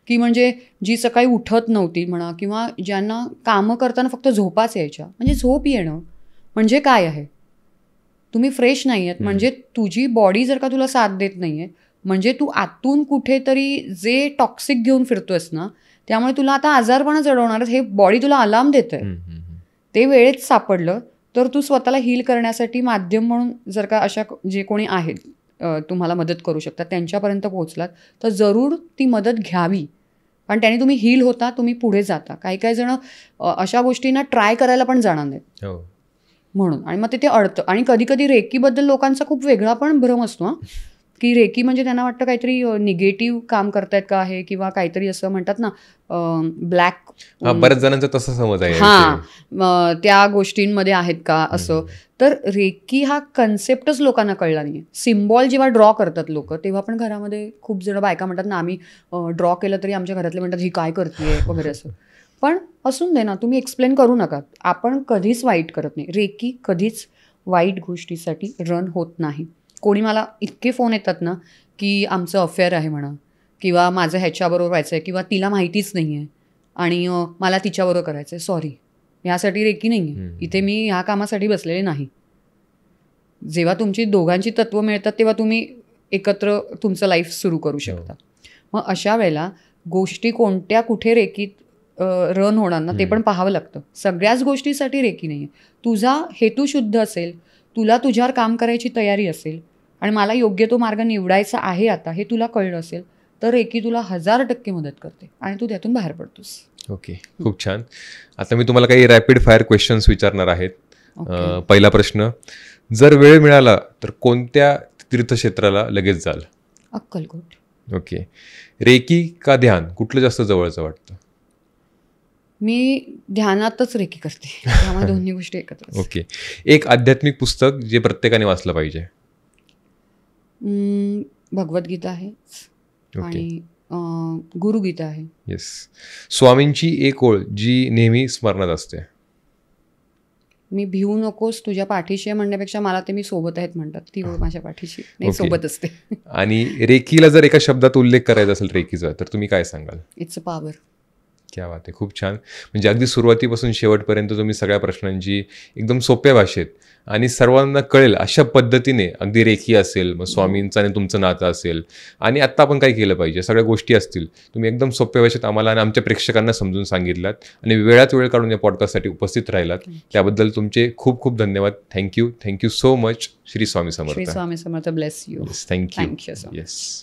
की म्हणजे जी सकाळी उठत नव्हती म्हणा, किंवा ज्यांना कामं करताना फक्त झोपाच यायच्या. म्हणजे झोप येणं म्हणजे काय आहे? तुम्ही फ्रेश नाही आहेत, म्हणजे तुझी बॉडी जर का तुला साथ देत नाही आहे, म्हणजे तू आतून कुठेतरी जे टॉक्सिक घेऊन फिरतोयस ना, त्यामुळे तुला आता आजारपणा जडवणारच, हे बॉडी तुला अलार्म देत आहे. ते वेळेत सापडलं तर तू स्वतःला हील करण्यासाठी माध्यम म्हणून जर का अशा जे कोणी आहेत तुम्हाला मदत करू शकतात त्यांच्यापर्यंत पोहोचलात तर जरूर ती मदत घ्यावी. कारण त्याने तुम्ही हील होता, तुम्ही पुढे जाता. काही जण अशा गोष्टींना ट्राय करायला पण जाणार नाहीत म्हणून, आणि मग ते अडतं. आणि कधी कधी रेकीबद्दल लोकांचा खूप वेगळा पण भ्रम असतो हां, की रेकी म्हणजे त्यांना वाटतं काहीतरी निगेटिव्ह काम करतायत का आहे, किंवा काहीतरी असं म्हणतात ना ब्लॅक,
बऱ्याच जणांचा तसा समज आहे,
हां त्या गोष्टींमध्ये आहेत का असं. तर रेकी हा कन्सेप्टच लोकांना कळला नाही आहे. सिम्बॉल जेव्हा ड्रॉ करतात लोक तेव्हा पण घरामध्ये खूप जण बायका म्हणतात ना, आम्ही ड्रॉ केलं तरी आमच्या घरातले म्हणतात ही काय करते वगैरे असं. पण असून दे ना, तुम्ही एक्सप्लेन करू नका. आपण कधीच वाईट करत नाही. रेकी कधीच वाईट गोष्टीसाठी रन होत नाही. कोणी मला इतके फोन येतात ना की आमचं अफेअर आहे म्हणा, किंवा माझं ह्याच्याबरोबर व्हायचं आहे, किंवा तिला माहितीच नाही आहे. आणि मला तिच्याबरोबर करायचं आहे, सॉरी, ह्यासाठी रेकी नाही आहे. इथे मी ह्या कामासाठी बसलेले नाही. जेव्हा तुमची दोघांची तत्त्व मिळतात तेव्हा तुम्ही एकत्र तुमचं लाईफ सुरू करू शकता. मग अशा वेळेला गोष्टी कोणत्या कुठे रेकीत रन होणार ना ते पण पाहावं लागतं. सगळ्याच गोष्टीसाठी रेकी नाही आहे. तुझा हेतू शुद्ध असेल, तुला तुझ्यावर काम करायची तयारी असेल आणि मला योग्य तो मार्ग निवडायचा आहे आता हे तुला कळलं असेल तर रेकी तुला 1000% मदत करते आणि तू त्यातून बाहेर पडतोस.
ओके, खूप छान. आता मी तुम्हाला काही रॅपिड फायर क्वेश्चन्स विचारणार आहेत. पहिला प्रश्न, जर वेळ मिळाला तर कोणत्या तीर्थक्षेत्राला लगेच जाल?
अक्कलकोट.
ओके. रेकी का ध्यान, कुठलं जास्त जवळचं वाटतं?
मी ध्यानातच रेकी करते, त्यामुळे दोन्ही गोष्टी एकत्र.
ओके. एक आध्यात्मिक पुस्तक जे प्रत्येकाने वाचलं पाहिजे?
भगवद्गीता आहे आणि गुरुगीता आहे.
येस. स्वामींची एक ओळ जी नेहमी स्मरणात असते?
मी भिवू नकोस, तुझ्या पाठीशी आहे म्हणण्यापेक्षा मला ते मी सोबत आहेत म्हणतात, ती ओळ माझ्या पाठीशी नाही, सोबत असते.
आणि रेकीला जर एका शब्दात उल्लेख करायचा असेल रेकीचा तर तुम्ही काय सांगाल?
It's a power.
क्या बात आहे, खूप छान. म्हणजे अगदी सुरुवातीपासून शेवटपर्यंत तुम्ही सगळ्या प्रश्नांची एकदम सोप्या भाषेत आणि सर्वांना कळेल अशा पद्धतीने, अगदी रेखी असेल, मग स्वामींचं आणि तुमचं नातं असेल आणि आत्ता आपण काय केलं पाहिजे, सगळ्या गोष्टी असतील, तुम्ही एकदम सोप्या भाषेत आम्हाला आणि आमच्या प्रेक्षकांना समजून सांगितलात आणि वेळात वेळ काढून या पॉडकास्टसाठी उपस्थित राहिलात. त्याबद्दल तुमचे खूप खूप धन्यवाद. Thank you so much. Shri Swami Samarth.
Shri Swami Samarth. Bless you.
Thank you.
Thank you so much.
Yes.